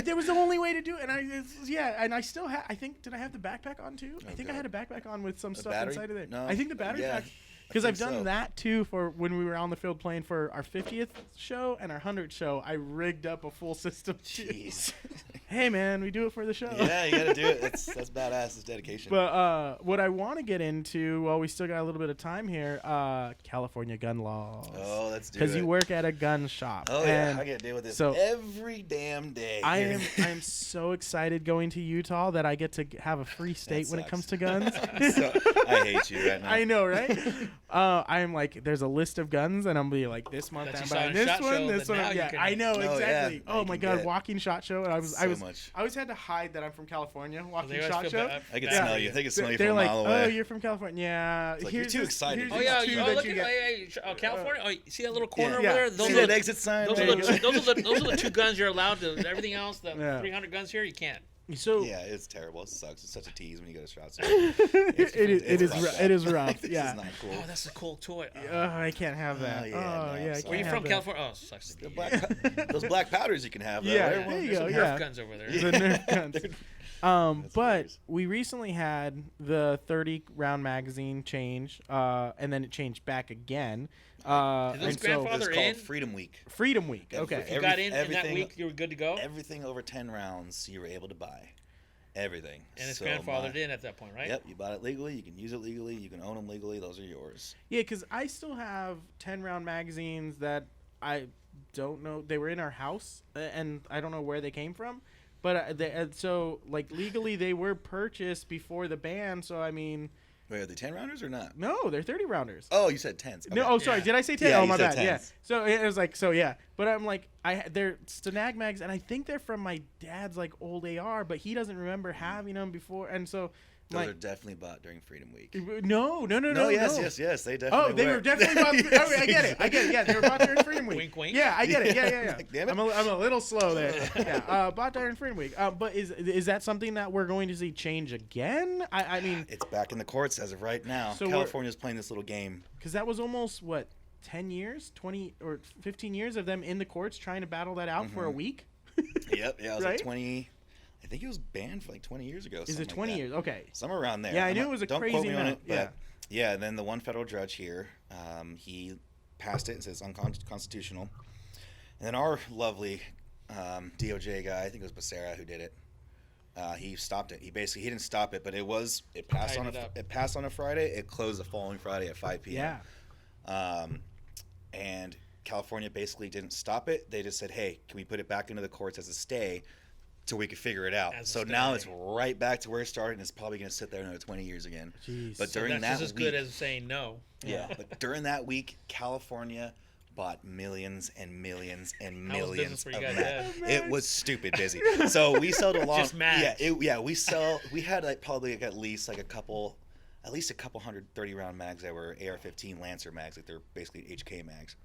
There was the only way to do it, and I still had. I think did I have the backpack on too? I think I had a backpack on with some stuff battery? inside of there. No. I think the battery Yeah, pack. Because I I've think done so. that too for when we were on the field playing for our 50th show and our 100th show. I rigged up a full system. Too. Jeez. Hey man, we do it for the show. Yeah, you got to do it. That's badass. It's dedication. But what I want to get into, well, we still got a little bit of time here. California gun laws. Oh, let's do it. Because you work at a gun shop. Oh yeah, and I get to deal with this so every damn day. I am so excited going to Utah that I get to have a free state when it sucks. comes to guns. So, I hate you right now. I know, right? I'm like, there's a list of guns, and I'm be like, this month That I'm you saw buying in this SHOT one, Show, this but one. now you Yeah, can- I know Oh, yeah. exactly. Now Oh you my can God, get walking SHOT Show, and I so was much. I always had to hide that I'm from California. Walking They always SHOT feel Show. bad. I can Yeah. smell you. They can smell you They're from a like, mile oh, away. you're from California. Yeah. It's like, here's you're too this- excited. here's Oh, these yeah, two oh, that look you at get. California. Oh, see that little corner Yeah. over there? Those See are that the, exit sign? those, There are you the, go. those are the 2 guns you're allowed to. Everything else, the Yeah. 300 guns here, you can't. So Yeah, it's terrible. It sucks. It's such a tease when you go to shots. it is rough. This Yeah. is not cool. Oh, that's a cool toy. I can't have that. Oh, yeah, Oh, no, I'm yeah. I sorry. can't Where you have from, that. California? Oh, sucks to The be. those black powders you can have. Though, Yeah, right? there There's you go, some yeah. Nerf guns over there. The Nerf guns. That's But hilarious. we recently had the 30-round magazine change, and then it changed back again. Did those And so It's grandfather called in? Freedom Week. Freedom Week. Yeah, Okay. If you Every- got in that everything- week, you were good to go. Everything over 10 rounds, you were able to buy. Everything. And it's So grandfathered in at that point, right? Yep, you bought it legally. You can use it legally. You can own them legally. Those are yours. Yeah, because I still have 10-round magazines that I don't know. They were in our house, and I don't know where they came from. But so like legally they were purchased before the ban. So I mean, wait, are they 10 rounders or not? no, they're 30 rounders. Oh, you said 10s. Okay. No, oh sorry, Yeah. did I say 10? Yeah, oh you my said bad. Yeah. 10s. So it was like yeah. But I'm like they're Stanag mags, and I think they're from my dad's like old AR, but he doesn't remember having them before, and so. Those are definitely bought during Freedom Week. No. Yes. They definitely Oh, they were definitely bought. Yes, I get it. Yeah, they were bought during Freedom Week. Wink, wink. Yeah, I get it. Yeah. Like, damn it. I'm a little slow there. Yeah, bought during Freedom Week. But is that something that we're going to see change again? I mean, It's back in the courts as of right now. So California's playing this little game. because that was almost what 10 years, 20 or 15 years of them in the courts trying to battle that out for a week. Yep. Yeah, it was Right? like 20. I think it was banned for like 20 years ago. Is it 20 like years? Okay. Somewhere around there. Yeah, I knew it was a Don't crazy quote me on amount. it, but yeah. And then the one federal judge here, he passed it and says unconstitutional. And then our lovely DOJ guy, I think it was Becerra who did it. He stopped it. He didn't stop it, but it passed on it passed on a Friday. It closed the following Friday at 5 p.m. Yeah. And California basically didn't stop it. They just said, "Hey, can we put it back into the courts as a stay?" Till we could figure it out. As a So now stay. it's right back to where it started, and it's probably going to sit there another 20 years again. Jeez. But So during that's that just as week, good as saying no. yeah. But during that week, California bought millions and millions and How was millions business for you of guys mags. then? It was stupid busy. So we sold a lot. Just mags. We had like probably like at least a couple 130 round mags that were AR-15 Lancer mags. Like they're basically HK mags.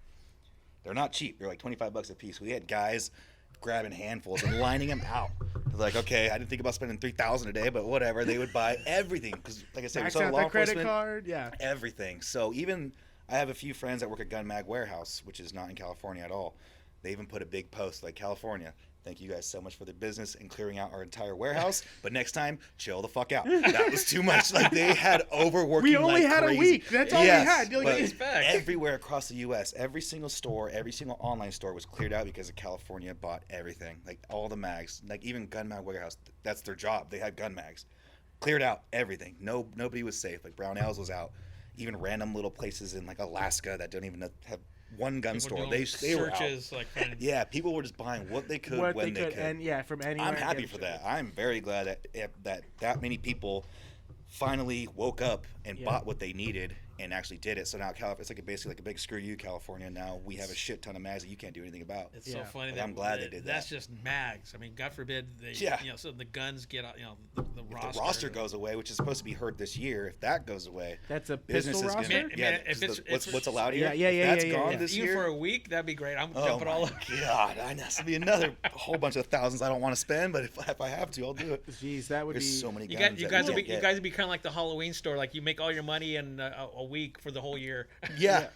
They're not cheap. They're like $25 a piece. We had guys grabbing handfuls and lining them out. They're like, okay, I didn't think about spending $3,000 a day, but whatever. They would buy everything because, like I said, we Max saw out law that credit enforcement, card. Yeah. everything. So even I have a few friends that work at Gun Mag Warehouse, which is not in California at all. They even put a big post like, California, thank you guys so much for the business and clearing out our entire warehouse. But next time, chill the fuck out. That was too much. Like they had overworking. We only like had crazy. a week. That's all we had. Like, But it's facts. everywhere across the U.S., every single store, every single online store was cleared out because of California bought everything. Like all the mags, like even Gun Mag Warehouse, that's their job. They had gun mags. Cleared out everything. Nobody was safe. Like Brownells was out. Even random little places in like Alaska that don't even have one gun People store. doing They were out. searches like finding- Yeah, people were just buying what they could when they could. And yeah, from anywhere. I'm and happy get for it. that. I'm very glad that many people finally woke up and Yeah. bought what they needed and actually did it. So now it's like basically like a big screw you, California. Now we have a shit ton of mags that you can't do anything about. It's Yeah. so funny. Like, that I'm glad they did That's that. just mags. I mean, God forbid they. Yeah. You know, so the guns get out. You know, the If roster. the roster goes away, which is supposed to be heard this year, if that goes away, That's a business pistol is roster. gonna Man, yeah. if just it's- what's allowed here? Yeah, If that's yeah, gone yeah. this Even year. for a week, that'd be great. I'm Oh jumping all my over. God, I know this will be another whole bunch of thousands I don't want to spend, but if I have to, I'll do it. Jeez, that would There's be. so many You guns. guys that would be can't you get. guys would be kind of like the Halloween store. Like you make all your money in a week for the whole year. Yeah.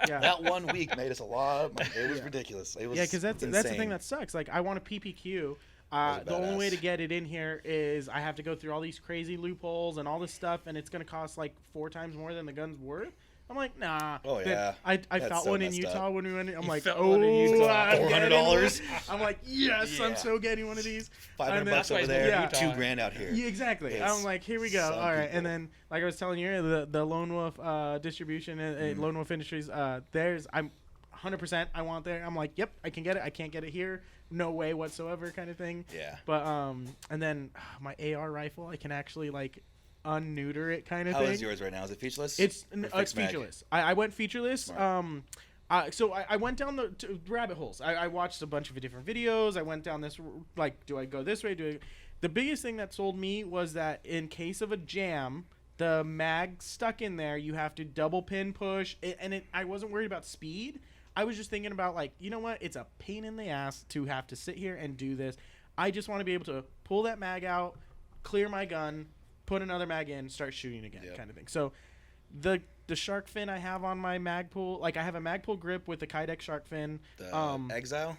Yeah. That 1 week made us a lot of money. It was ridiculous. It was Yeah, because that's the insane. thing that sucks. Like, I want a PPQ. Those are The only way badass. to get it in here is I have to go through all these crazy loopholes and all this stuff, and it's going to cost like 4 times more than the gun's worth. I'm like, nah. Oh, Then yeah. I That's felt so one in messed Utah up. when we went in. I'm You like, felt oh, one in Utah. I'm getting $400? one. I'm like, yes, I'm Yeah. so getting one of these. $500 And then- bucks That's why over it's there, yeah. $2,000 out here. Yeah, exactly. It's I'm like, here we go. some All right, people. and then like I was telling you, the Lone Wolf distribution, Lone Wolf Industries. I'm 100%. I want there. I'm like, yep, I can get it. I can't get it here. No way whatsoever, kind of thing. Yeah. But and then my AR rifle, I can actually like unneuter it, kind of How thing. is yours right now? Is it featureless? It's Or it's fixed mag? featureless. I went featureless. Smart. So I went down the rabbit holes. I watched a bunch of different videos. I went down this like, do I go this way? The biggest thing that sold me was that in case of a jam, the mag stuck in there. You have to double pin push, I wasn't worried about speed. I was just thinking about like, you know what? It's a pain in the ass to have to sit here and do this. I just want to be able to pull that mag out, clear my gun, put another mag in, start shooting again, Yep. kind of thing. So the shark fin I have on my Magpul, like I have a Magpul grip with the Kydex shark fin. The Exile?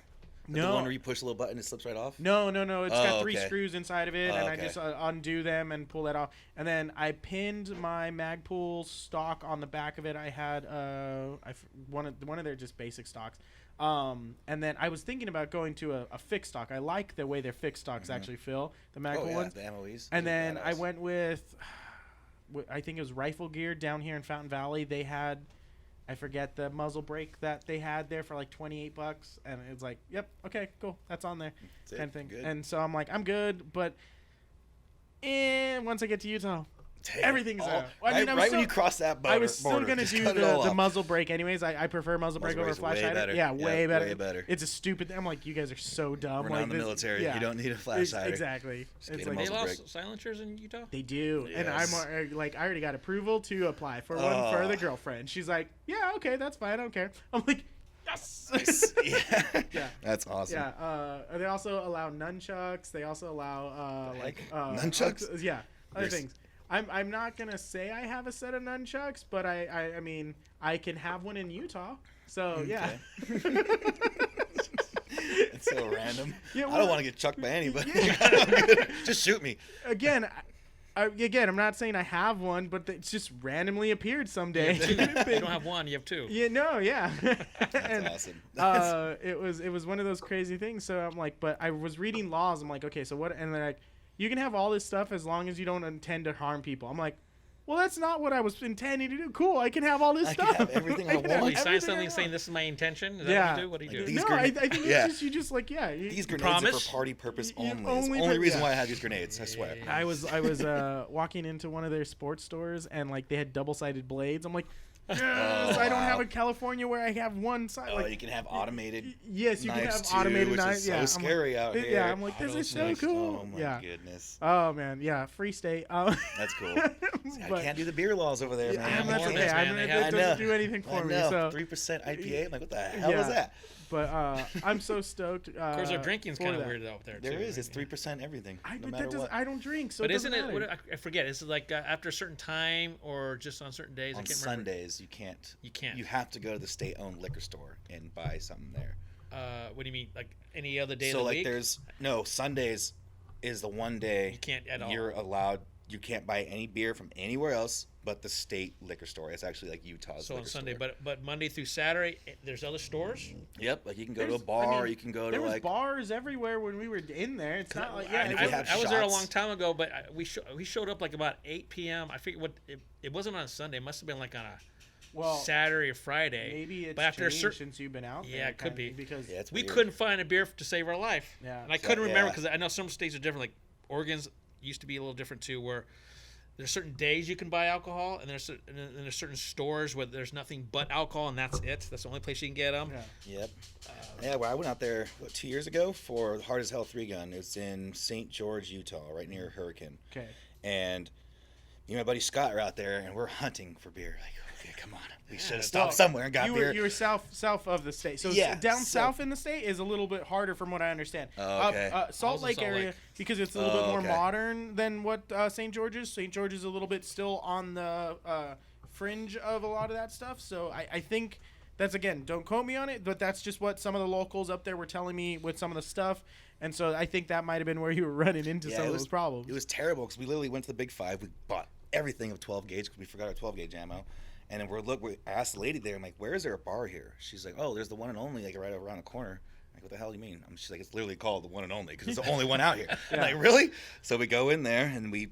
No. The one where you push a little button, it slips right off? No. It's got 3 okay. screws inside of it, and I okay. just undo them and pull that off. And then I pinned my Magpul stock on the back of it. I had one of their just basic stocks. And then I was thinking about going to a fixed stock. I like the way their fixed stocks actually feel, the Magpul Oh, yeah, ones. the MOEs. And Those are then I badass. went with, I think it was Rifle Gear down here in Fountain Valley. They had I forget the muzzle brake that they had there for like $28, and it's like, yep, okay, cool, that's on there, kind of thing. Good. And so I'm like, I'm good, but once I get to Utah, everything's out. Right when you cross that border, I was still gonna do the muzzle brake anyways. I prefer muzzle brake over flash hider. Yeah, way better. It's a stupid thing. I'm like, you guys are so dumb. We're not in the military. Yeah. You don't need a flash hider. Exactly. It's like they lost silencers in Utah. They do, and I'm like, I already got approval to apply for one for the girlfriend. She's like, yeah, okay, that's fine. I don't care. I'm like, yes. Yeah. That's awesome. Yeah. They also allow nunchucks. They also allow nunchucks. Other things. I'm not gonna say I have a set of nunchucks, but I mean I can have one in Utah. So yeah. It's so random. Yeah, I don't want to get chucked by anybody. Just shoot me. Again, I'm not saying I have one, but it just randomly appeared someday. You don't have one, you have two. Yeah, no, yeah. That's awesome. It was one of those crazy things. So I'm like, but I was reading laws. I'm like, okay, so what? And they're like, you can have all this stuff as long as you don't intend to harm people. I'm like, well, that's not what I was intending to do. Cool, I can have all this stuff. I can have everything I want. You sign something saying this is my intention? Is that what you do? What do you do? No, I think it's just, you just like, these grenades are for party purpose only. It's the only reason why I have these grenades, I swear. I was walking into one of their sports stores, and like they had double-sided blades. I'm like, yes, I don't have a California where I have one side. Oh, you can have automated. Yes, you can have too, automated knives. So scary out here. Yeah, I'm like, this is so cool. Oh my goodness. Oh man, yeah, free state. That's cool. I can't do the beer laws over there, man. That's okay. It doesn't do anything for me. So 3% IPA. I'm like, what the hell is that? But I'm so stoked. Of course, their drinking's kind of weird out there too. There is. It's 3% everything. I don't drink, so. But isn't it? I forget. Is it like after a certain time or just on certain days? On Sundays, you can't. You can't. You have to go to the state-owned liquor store and buy something there. What do you mean? Like any other day of the week? So like there's Sundays is the one day you can't at all. You're allowed. You can't buy any beer from anywhere else but the state liquor store. It's actually like Utah's liquor store. So on Sunday, but Monday through Saturday, there's other stores? Yep, like you can go to a bar, you can go to like... There was bars everywhere when we were in there. It's not like... I was there a long time ago, but we showed up like about 8 p.m. I forget what... It wasn't on a Sunday. It must have been like on a Saturday or Friday. Maybe it's changed since you've been out there. Yeah, it could be. Because we couldn't find a beer to save our life. Yeah. And I couldn't remember because I know some states are different. Like Oregon's used to be a little different too, where there's certain days you can buy alcohol, and there's certain stores where there's nothing but alcohol, and that's it. That's the only place you can get them. Yeah. Yep. Well, I went out there 2 years ago for Hard as Hell 3-Gun. It's in St. George, Utah, right near Hurricane. Okay. And me and my buddy Scott are out there, and we're hunting for beer. Like, okay, come on. We should have stopped somewhere and got beer. You were south of the state. So down south in the state is a little bit harder from what I understand. Oh, okay. Salt Lake area, because it's a little bit more modern than what St. George is. St. George is a little bit still on the fringe of a lot of that stuff. So I think that's, again, don't quote me on it, but that's just what some of the locals up there were telling me with some of the stuff. And so I think that might have been where you were running into some of those problems. It was terrible because we literally went to the Big Five. We bought everything of 12 gauge because we forgot our 12 gauge ammo. And then we asked the lady there, I'm like, where is there a bar here? She's like, oh, there's the one and only, like right around the corner. I'm like, what the hell do you mean? She's like, it's literally called the one and only because it's the only one out here. I'm like, really? So we go in there and we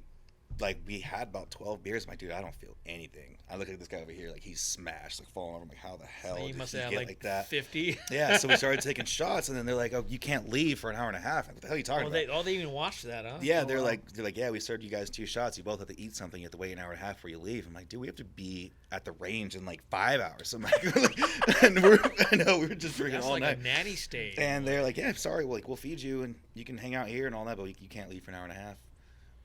had about 12 beers. I'm like, dude, I don't feel anything. I look at this guy over here, like he's smashed, like falling over. I'm like, how the hell he did must he have get like that? 50. Yeah, so we started taking shots, and then they're like, oh, you can't leave for an hour and a half. Like, what the hell are you talking about? They even watched that, huh? Yeah, they're like, yeah, we served you guys 2 shots. You both have to eat something. You have to wait an hour and a half before you leave. I'm like, dude, we have to be at the range in like 5 hours. So I'm like, and we were just drinking all night. That's like a natty state. And they're like, yeah, sorry, we'll feed you, and you can hang out here and all that, but you can't leave for an hour and a half.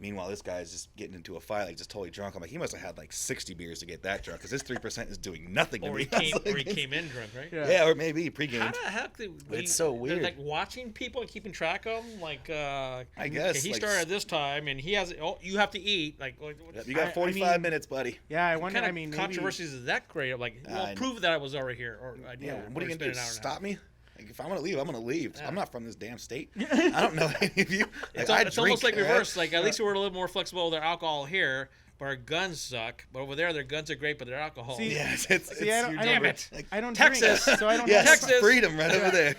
Meanwhile, this guy's just getting into a fight, like just totally drunk. I'm like, he must have had like 60 beers to get that drunk, because this 3% is doing nothing to me. Or he came in drunk, right? Yeah, or maybe pre-game. How the heck it's so weird. Like watching people and keeping track of them, like I guess okay, he started this time, and he has. Oh, you have to eat. Like you got 45 minutes, buddy. Yeah, I wonder. What kind of controversies is that great? Like, prove that I was already here, or what are you gonna do? Stop me? Like, if I'm gonna leave, I'm gonna leave. Yeah. I'm not from this damn state. I don't know any of you. Like, it's almost like reverse. Like, at least we're a little more flexible with our alcohol here, but our guns suck. But over there, their guns are great, but their alcohol. See, damn it. I don't Texas, drink, so I don't. Texas, freedom right over there.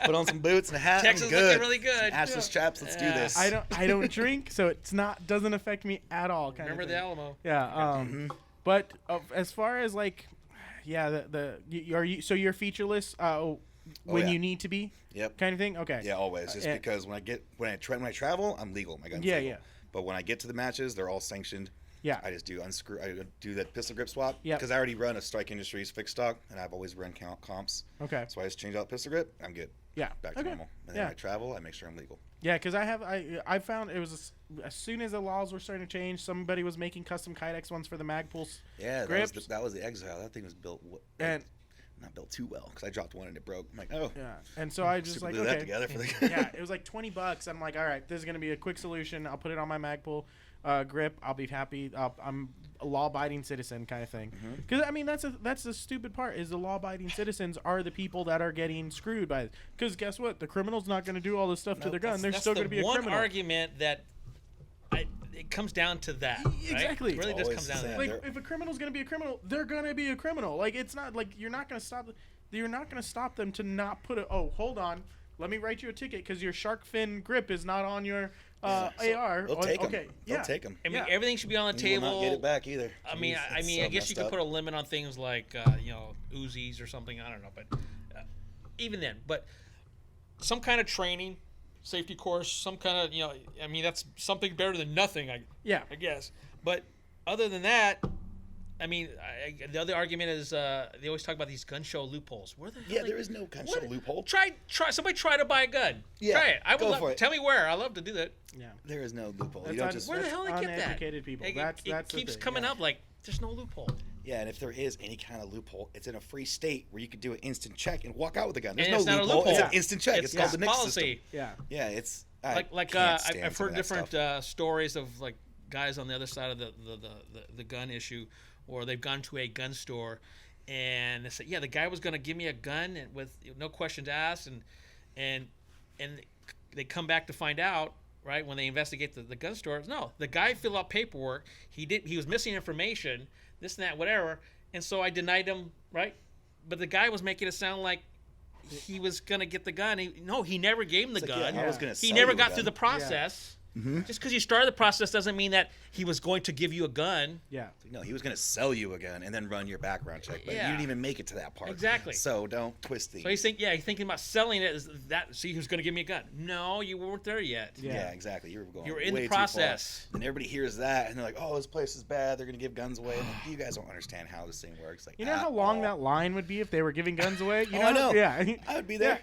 Put on some boots and a hat. Texas good. looking really good. Ashless chaps. Let's do this. I don't drink, so it's doesn't affect me at all. Remember the Alamo. Yeah. But as far as like, Yeah, are you so you're featureless when yeah. you need to be? Yep. Kind of thing. Okay. Yeah, always. Just because when I travel, I'm legal. My gun's Yeah, legal. yeah. But when I get to the matches, they're all sanctioned. Yeah. I just do I do that pistol grip swap. Yeah. Because I already run a Strike Industries fixed stock, and I've always run comps. Okay. So I just change out pistol grip. I'm good. Yeah. Back to normal. And then when I travel, I make sure I'm legal. Yeah, because I found it was as soon as the laws were starting to change, somebody was making custom Kydex ones for the Magpulse. Yeah, grips. that was the Exile. That thing was built and not built too well because I dropped one and it broke. I'm like, oh. Yeah, and so I just super like glue okay. that together for the Yeah, it was like $20. I'm like, all right, this is gonna be a quick solution. I'll put it on my Magpul grip. I'll be happy. I'm a law-abiding citizen kind of thing. Because I mean, that's the stupid part is the law-abiding citizens are the people that are getting screwed by it. Because guess what? The criminal's not going to do all this stuff to their gun. They're still going to be a criminal. One argument that it comes down to that. Right? Exactly. It really just comes down to that. Like if a criminal's going to be a criminal, they're going to be a criminal. Like it's not like you're not going to stop. You're not going to stop them to not put a. Oh, hold on. Let me write you a ticket because your shark fin grip is not on your AR. They'll take them. Okay. They'll take them. I mean, everything should be on the table. You will not get it back either. I mean, I guess you could put a limit on things like Uzis or something. I don't know, but even then, but some kind of training, safety course, some kind of I mean, that's something better than nothing. I guess. But other than that. I mean, the other argument is they always talk about these gun show loopholes. Where the hell there is no gun show loophole. Try. Somebody try to buy a gun. Yeah, try it. Go for it. Tell me where. I love to do that. Yeah. There is no loophole. That's You don't just. Where the hell they get that? Uneducated people. That's it keeps the thing, coming up like there's no loophole. Yeah, and if there is any kind of loophole, it's in a free state where you could do an instant check and walk out with a gun. There's And no it's not a loophole. loophole. It's an instant check. It's called the NICS policy. system. Yeah. Yeah, it's I've heard different stories of like guys on the other side of the gun issue, or they've gone to a gun store, and they said, yeah, the guy was going to give me a gun and with no questions asked, and they come back to find out, right, when they investigate the gun store, no, the guy filled out paperwork, he was missing information, this and that, whatever, and so I denied him, right, but the guy was making it sound like he was going to get the gun. He never gave him the gun. I was gonna he sell never you a got gun. through the process. Mm-hmm. Just because you started the process doesn't mean that he was going to give you a gun. Yeah. No, he was going to sell you a gun and then run your background check, but you didn't even make it to that part. Exactly. So don't twist these. So he's thinking about selling it. Is that see who's going to give me a gun? No, you weren't there yet. Yeah, exactly. You were in way the too far. process. And everybody hears that and they're like, "Oh, this place is bad. They're going to give guns away." And like, you guys don't understand how this thing works. Like, you know how long that line would be if they were giving guns away? You know? I know. Yeah. I would be there.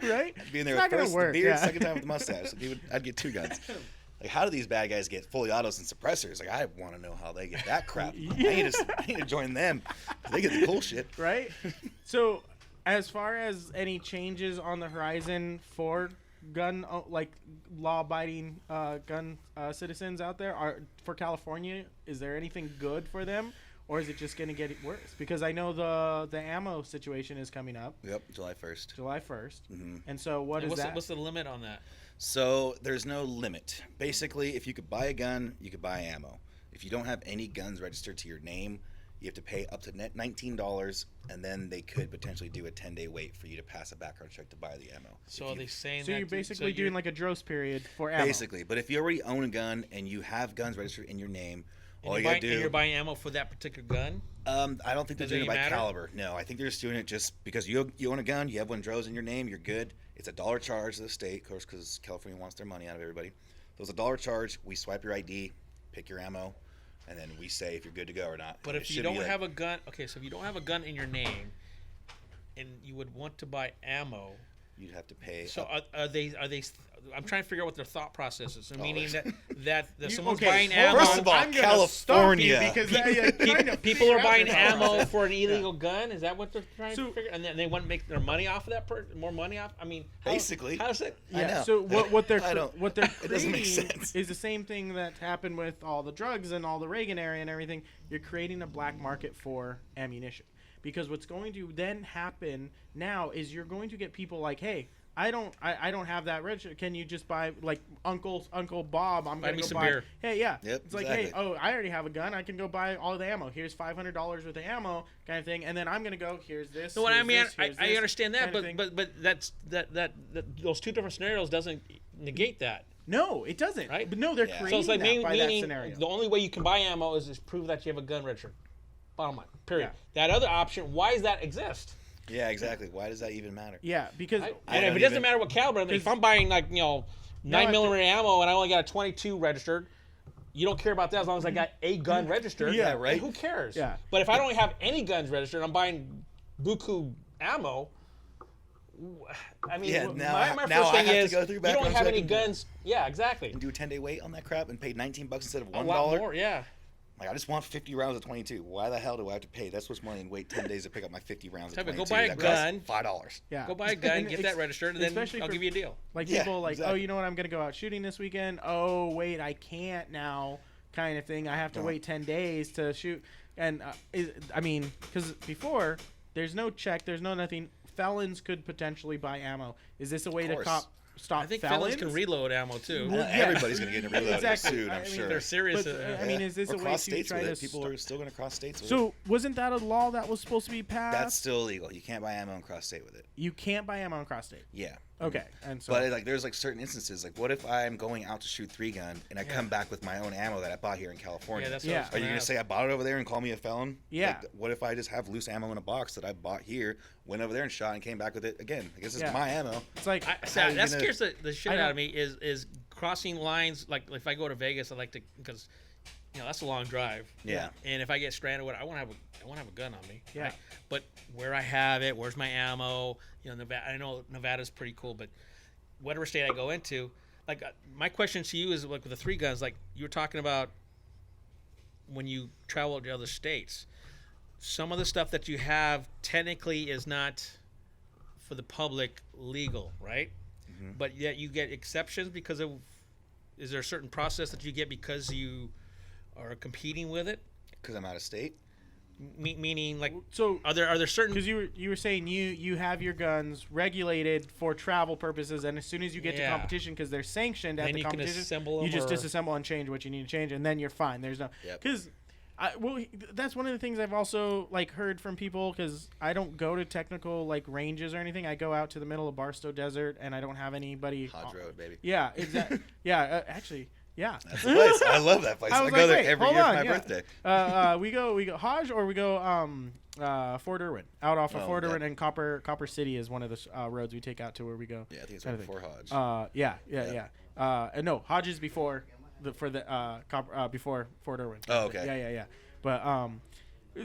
Right? I'd be in there It's not first gonna with the beard, work, yeah. second time with the mustache. I'd get 2 guns. Like, how do these bad guys get fully autos and suppressors? Like, I want to know how they get that crap. I need to join them. They get the cool shit. Right? So, as far as any changes on the horizon for gun, law-abiding gun citizens out there, for California, is there anything good for them? Or is it just going to get worse? Because I know the ammo situation is coming up. Yep, July 1st. July 1st. Mm-hmm. And so What's the limit on that? So there's no limit. Basically, if you could buy a gun, you could buy ammo. If you don't have any guns registered to your name, you have to pay up to $19, and then they could potentially do a 10-day wait for you to pass a background check to buy the ammo. So are they saying So that? you're basically doing like a DROS period for ammo. Basically, but if you already own a gun and you have guns registered in your name, all you gotta gotta do. And you're buying ammo for that particular gun? I don't think they're doing it by matter? caliber. No, I think they're just doing it just because you own a gun, you have one DROS in your name, you're good. It's $1 charge to the state, of course, because California wants their money out of everybody. So it's $1 charge. We swipe your ID, pick your ammo, and then we say if you're good to go or not. But if you don't have a gun, okay, so if you don't have a gun in your name, and you would want to buy ammo, you'd have to pay. So are they? I'm trying to figure out what their thought process is. So meaning that someone's okay, buying hold ammo. First of all, I'm gonna California. stop you because People are buying ammo ammo for an illegal gun. Is that what they're trying to figure? And then they want to make their money off of that. More money off. I mean, basically. How's it? I know. So what they're It doesn't make creating sense. is the same thing that happened with all the drugs and all the Reagan era and everything. You're creating a black market for ammunition, because what's going to then happen now is you're going to get people like, hey, I don't have that register. Can you just buy, like, Uncle Bob? I'm gonna me go some buy beer. Hey, yeah. Yep, it's like, exactly. hey, oh, I already have a gun. I can go buy all the ammo. Here's $500 worth of ammo, kind of thing. And then I'm gonna go. Here's this. No, I mean, here's I this, understand that, kind of thing. but that's that those two different scenarios doesn't negate that. No, it doesn't. Right? But no, they're So creating it's like that by that meaning scenario. the only way you can buy ammo is prove that you have a gun registered. Bottom line. Period. Yeah. That other option, why does that exist? Yeah, exactly. Why does that even matter? Yeah, because And if it doesn't matter what caliber, if I'm buying 9mm ammo and I only got a 22 registered, you don't care about that as long as I got a gun registered. Yeah, right. Who cares? Yeah. But if I don't have any guns registered, I'm buying buku ammo. I mean, Yeah, my now first I thing have to is go through you don't background have check any and- guns. Yeah, exactly. And do a 10-day wait on that crap and pay $19 instead of $1. A lot more, yeah. Like, I just want 50 rounds of 22. Why the hell do I have to pay that much money and wait 10 days to pick up my 50 rounds of Tell me, 22? go buy a That gun. costs $5. yeah. Go buy a gun, And get that registered, and then especially I'll for- give you a deal. Like Yeah, people like, exactly. oh, you know what? I'm gonna go out shooting this weekend. Oh, wait, I can't now. Kind of thing. I have to wait 10 days to shoot. And because before there's no check, there's no nothing. Felons could potentially buy ammo. Is this a way to stop I think felons? felons can reload ammo too. Well, Everybody's going to get reloaded Exactly. soon, I'm I mean, sure. They're serious. But, I mean, is this or a way cross to states try with to it. People are still going to cross states with it. So wasn't that a law that was supposed to be passed? That's still illegal. You can't buy ammo and cross state with it. You can't buy ammo on cross state. Yeah. Okay, and so But like, there's like certain instances. Like, what if I'm going out to shoot 3-gun and I come back with my own ammo that I bought here in California? Yeah, that's Yeah. what I was Are you gonna gonna ask. say I bought it over there and call me a felon? Yeah. Like, what if I just have loose ammo in a box that I bought here, went over there and shot, and came back with it again? I guess it's Yeah. my ammo. it's like So How you that gonna- scares the shit I out don't- of me is crossing lines. Like if I go to Vegas, I like to because that's a long drive. Yeah. And if I get stranded, I want to have a gun on me. Yeah. Right? But where I have it, where's my ammo? Nevada. I know Nevada's pretty cool, but whatever state I go into, like my question to you is like with the 3 guns, like you were talking about when you travel to other states. Some of the stuff that you have technically is not for the public legal, right? Mm-hmm. But yet you get exceptions because of. Is there a certain process that you get because you are competing with it? Because I'm out of state. Meaning, like, so are there certain? because you were saying you have your guns regulated for travel purposes, and as soon as you get to Yeah. competition, because they're sanctioned at Then the you can competition, assemble you them just or- disassemble and change what you need to change, and then you're fine. There's no Yep. because. That's one of the things I've also like heard from people because I don't go to technical like ranges or anything. I go out to the middle of Barstow Desert and I don't have anybody. Hodge Road, baby. Yeah, exactly. Yeah, actually, yeah. That's the place. I love that place. I I, was go like, there wait, every hold year on, for my yeah. birthday. We go Hodge or we go Fort Irwin out off of Oh, Fort yeah. Irwin and Copper City is one of the roads we take out to where we go. Yeah, I think it's Kinda right thing. before Hodge. Yeah. And no, Hodge is before before Fort Irwin. Oh, okay. Yeah. But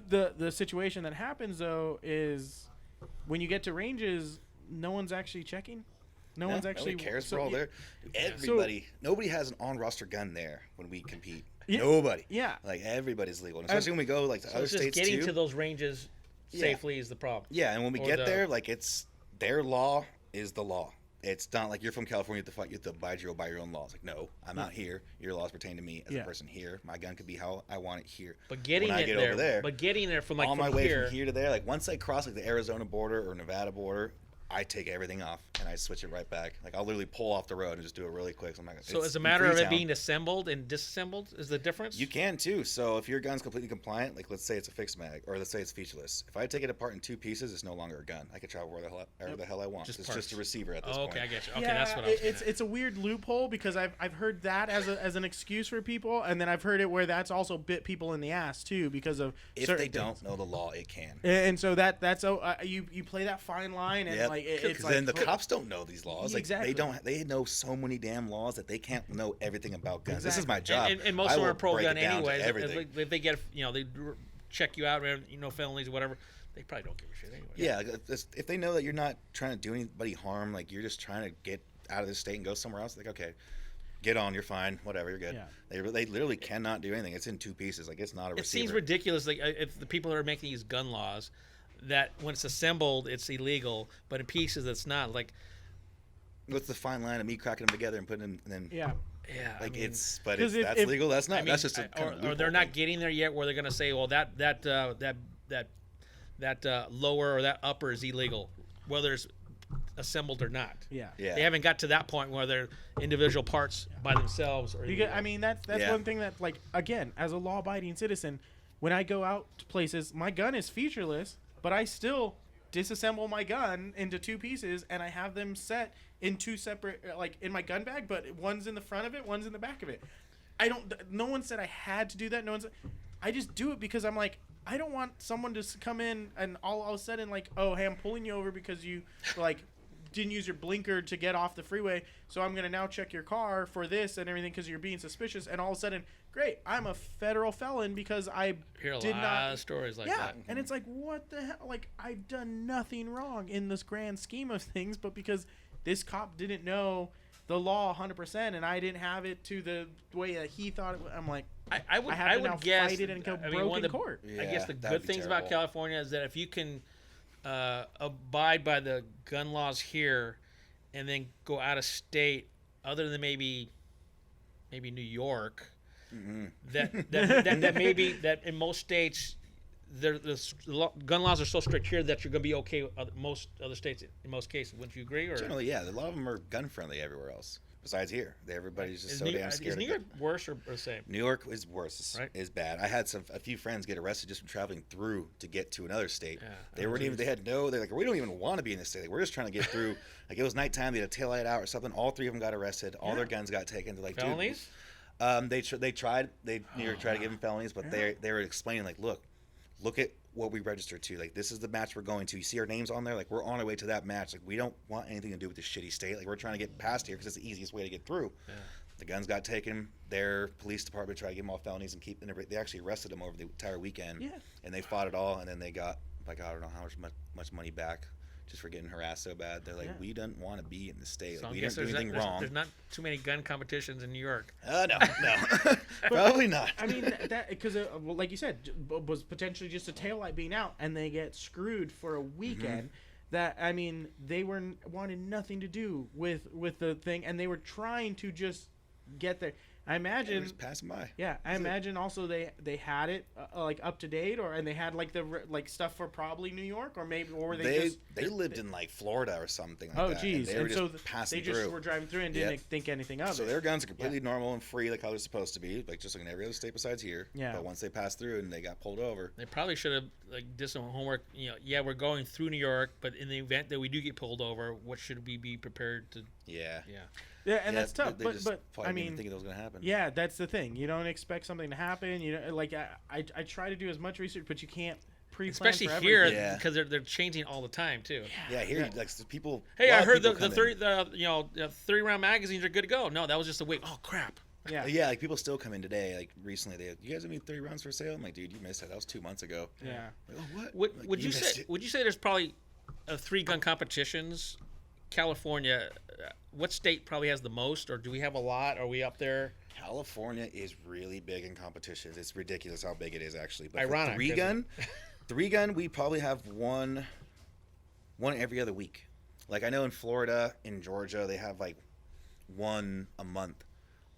the situation that happens though is when you get to ranges, no one's actually checking. No one's actually Nobody cares. so We're all you- there. Everybody. Nobody has an on-roster gun there when we compete. Yeah. Nobody. Yeah. Like, everybody's legal. And especially when we go, like, to So other it's just states, getting too. to those ranges safely is the problem. Yeah, and when we Or get the- there, like, it's their law is the law. It's not like you're from California, you have to abide by your own laws. Like, no, I'm out here. Your laws pertain to me as Yeah. a person here. My gun could be how I want it here. But getting when I it get there, over there, but getting there from like on my from way here, from here to there, like, once I cross, like, the Arizona border or Nevada border, I take everything off and I switch it right back. Like, I'll literally pull off the road and just do it really quick. So I'm like, So it's as a in matter of it Freetown. being assembled and disassembled is the difference? You can too. So if your gun's completely compliant, like let's say it's a fixed mag, or let's say it's featureless. If I take it apart in 2 pieces, it's no longer a gun. I can travel wherever the hell I want. Just It's parts. just a receiver at this Oh, point. okay, I get you. Okay, Yeah, that's what I was it's a weird loophole because I've heard that as an excuse for people, and then I've heard it where that's also bit people in the ass too because of If certain they don't things. know the law, it can. And so that's you play that fine line and Yeah, like it's because like then the cops don't know these laws. Like Exactly. they know so many damn laws that they can't know everything about guns. This is my job. And most I of them will are pro break gun it down to anyways. everything. If they get, they check you out, felonies or whatever, they probably don't give a shit anyway. Yeah, if they know that you're not trying to do anybody harm, like you're just trying to get out of this state and go somewhere else, like okay, get on, you're fine, whatever, you're good. Yeah. They literally cannot do anything. It's in 2 pieces, like it's not a It receiver. seems ridiculous, like if the people that are making these gun laws, that when it's assembled it's illegal, but in pieces it's not. Like, What's the fine line of me cracking them together and putting them, and then yeah. yeah, like I mean, it's, but 'cause that's if- legal. That's not. I mean, that's just a kind of or loophole they're not thing. getting there yet, where they're going to say, well, that lower or that upper is illegal, whether it's assembled or not. Yeah. Yeah. They haven't got to that point where they're individual parts by themselves. Or Because, I mean, that's Yeah. one thing that, like, again, as a law-abiding citizen, when I go out to places, my gun is featureless, but I still disassemble my gun into 2 pieces, and I have them set in 2 separate, like, in my gun bag, but one's in the front of it, one's in the back of it. No one said I had to do that. I just do it because I'm like, I don't want someone to come in and all of a sudden like, oh, hey, I'm pulling you over because you like didn't use your blinker to get off the freeway, so I'm gonna now check your car for this and everything because you're being suspicious. And all of a sudden, great, I'm a federal felon because I Hear a did lot not. of stories like Yeah, that. and it's like, what the hell? Like, I've done nothing wrong in this grand scheme of things, but because this cop didn't know the law 100% and I didn't have it to the way that he thought it was, I'm like, I would have to now guess. fight it and go I mean, broke one in of the, court. I guess the Yeah, that good would be things about terrible. California is that if you can abide by the gun laws here, and then go out of state, other than maybe New York, that maybe that in most states, gun laws are so strict here that you're going to be okay with most other states in most cases. Wouldn't you agree? Or Generally, yeah, a lot of them are gun friendly everywhere else. Besides here, everybody's just so damn scared. Is New York worse or the same? New York is worse. Right. Is bad. I had a few friends get arrested just from traveling through to get to another state. Yeah. They weren't even. They had no. They're like, we don't even want to be in this state. Like, we're just trying to get through. Like, it was nighttime. They had a taillight out or something. All three of them got arrested. All their guns got taken. They're like, Felonies? dude. They tried. New York tried to give them felonies, but they were explaining like, look at what we registered to. Like, this is the match we're going to. You see our names on there. Like, we're on our way to that match. Like, we don't want anything to do with this shitty state. Like, we're trying to get past here because it's the easiest way to get through. Yeah. The guns got taken. Their police department tried to give them all felonies and keep. And they actually arrested them over the entire weekend. Yeah. And they fought it all. And then they got like, I don't know how much money back just for getting harassed so bad. They're like, we didn't want to be in the state. So Like, I we guess didn't do anything wrong. There's not too many gun competitions in New York. No, probably not. I mean, that because well, like you said, was potentially just a taillight being out, and they get screwed for a weekend. That, I mean, they wanted nothing to do with the thing, and they were trying to just get there. I imagine Just passing by. Yeah, I imagine also they had it like up to date, and they had like the stuff for probably New York, or maybe were they lived in like Florida or something like oh that. geez, They were and just so passing they just through. were driving through and didn't think anything of So it. their guns are completely normal and free, like how they're supposed to be, like just like in every other state besides here. Yeah. But once they passed through and they got pulled over, They probably should have did some homework. Yeah, we're going through New York, but in the event that we do get pulled over, what should we be prepared to? yeah. Yeah, and that's tough. They But just but probably I didn't even mean, think it was gonna happen. yeah, that's the thing. You don't expect something to happen. You know, like I try to do as much research, but you can't pre-plan Especially for here, everything. because they're changing all the time too. Yeah, here like people. Hey, a lot I of heard people the come 30 in. the 30-round magazines are good to go. No, that was just a wait. Oh crap. Yeah. Yeah, like people still come in today. Like recently, you guys have any 30 rounds for sale? I'm like, dude, you missed that. That was 2 months ago. Yeah. Like, oh, what? Like, Would you missed say? it. Would you say there's probably 3 gun competitions? California, what state probably has the most, or do we have a lot? Are we up there? California is really big in competitions. It's ridiculous how big it is actually. But Ironic, for three gun, we probably have one every other week. Like I know in Florida, in Georgia, they have like one a month.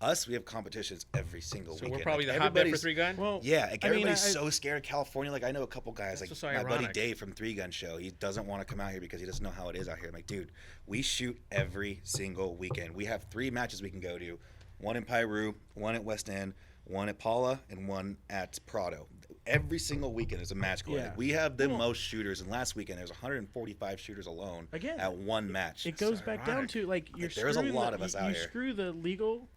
Us, we have competitions every single So weekend. we're probably Like, the hotbed for everybody's- 3 gun. Well, Yeah, like I mean, everybody's I- so scared of California. Like I know a couple guys, like That's so my buddy ironic. Dave from 3 Gun Show. He doesn't want to come out here because he doesn't know how it is out here. I'm like, dude, we shoot every single weekend. We have 3 matches we can go to: one in Piru, one at West End, one at Paula, and one at Prado. Every single weekend there's a match going. Yeah. Like, we have the most shooters, and last weekend there's 145 shooters alone Again, at one match. it goes back down ironic. to like you're there's a screwing lot the, of us you, out you here. screw the legal,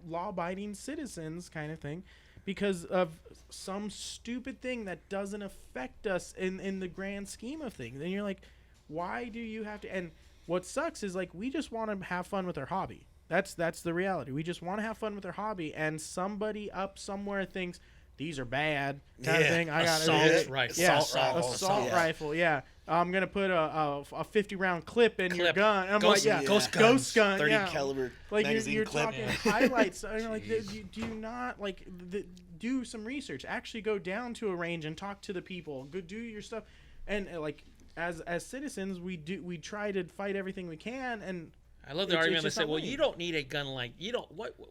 law-abiding citizens kind of thing, because of some stupid thing that doesn't affect us in the grand scheme of things. And you're like, why do you have to? And what sucks is like we just want to have fun with our hobby. That's the reality. We just want to have fun with our hobby, and somebody up somewhere thinks these are bad kind of thing. I got Assault rifle. Yeah, Assault rifle. Yeah, I'm gonna put a 50-round clip in your Clip. gun. I'm Ghost- like, yeah, ghost ghost gun, 30 yeah. caliber Like magazine you're clip. talking highlights. And you're like, do you not like do some research? Actually, go down to a range and talk to the people. Go do your stuff, and like as citizens, we try to fight everything we can. And I love the It's argument that just say, not well, lame. you don't need a gun like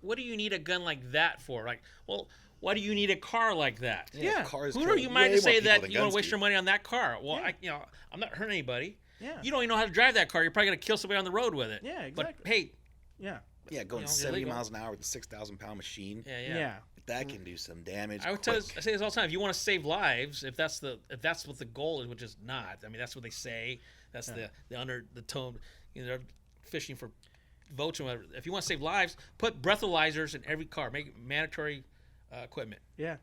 what do you need a gun like that for? Like, well, why do you need a car like that? Yeah. Cars Who kill are you mind way to more say people that than you want guns to waste do. your money on that car? Well, Yeah. I'm not hurting anybody. yeah, You don't even know how to drive that car. You're probably gonna kill somebody on the road with it. Yeah, But exactly. hey, yeah, Yeah, going You know, 70 illegal. miles an hour with a 6,000-pound machine. yeah. That can do some damage. I say this all the time. If you want to save lives, if that's what the goal is, which is not. I mean, that's what they say. That's the tone. They're fishing for votes and whatever. If you want to save lives, put breathalyzers in every car. Make it mandatory equipment. yeah.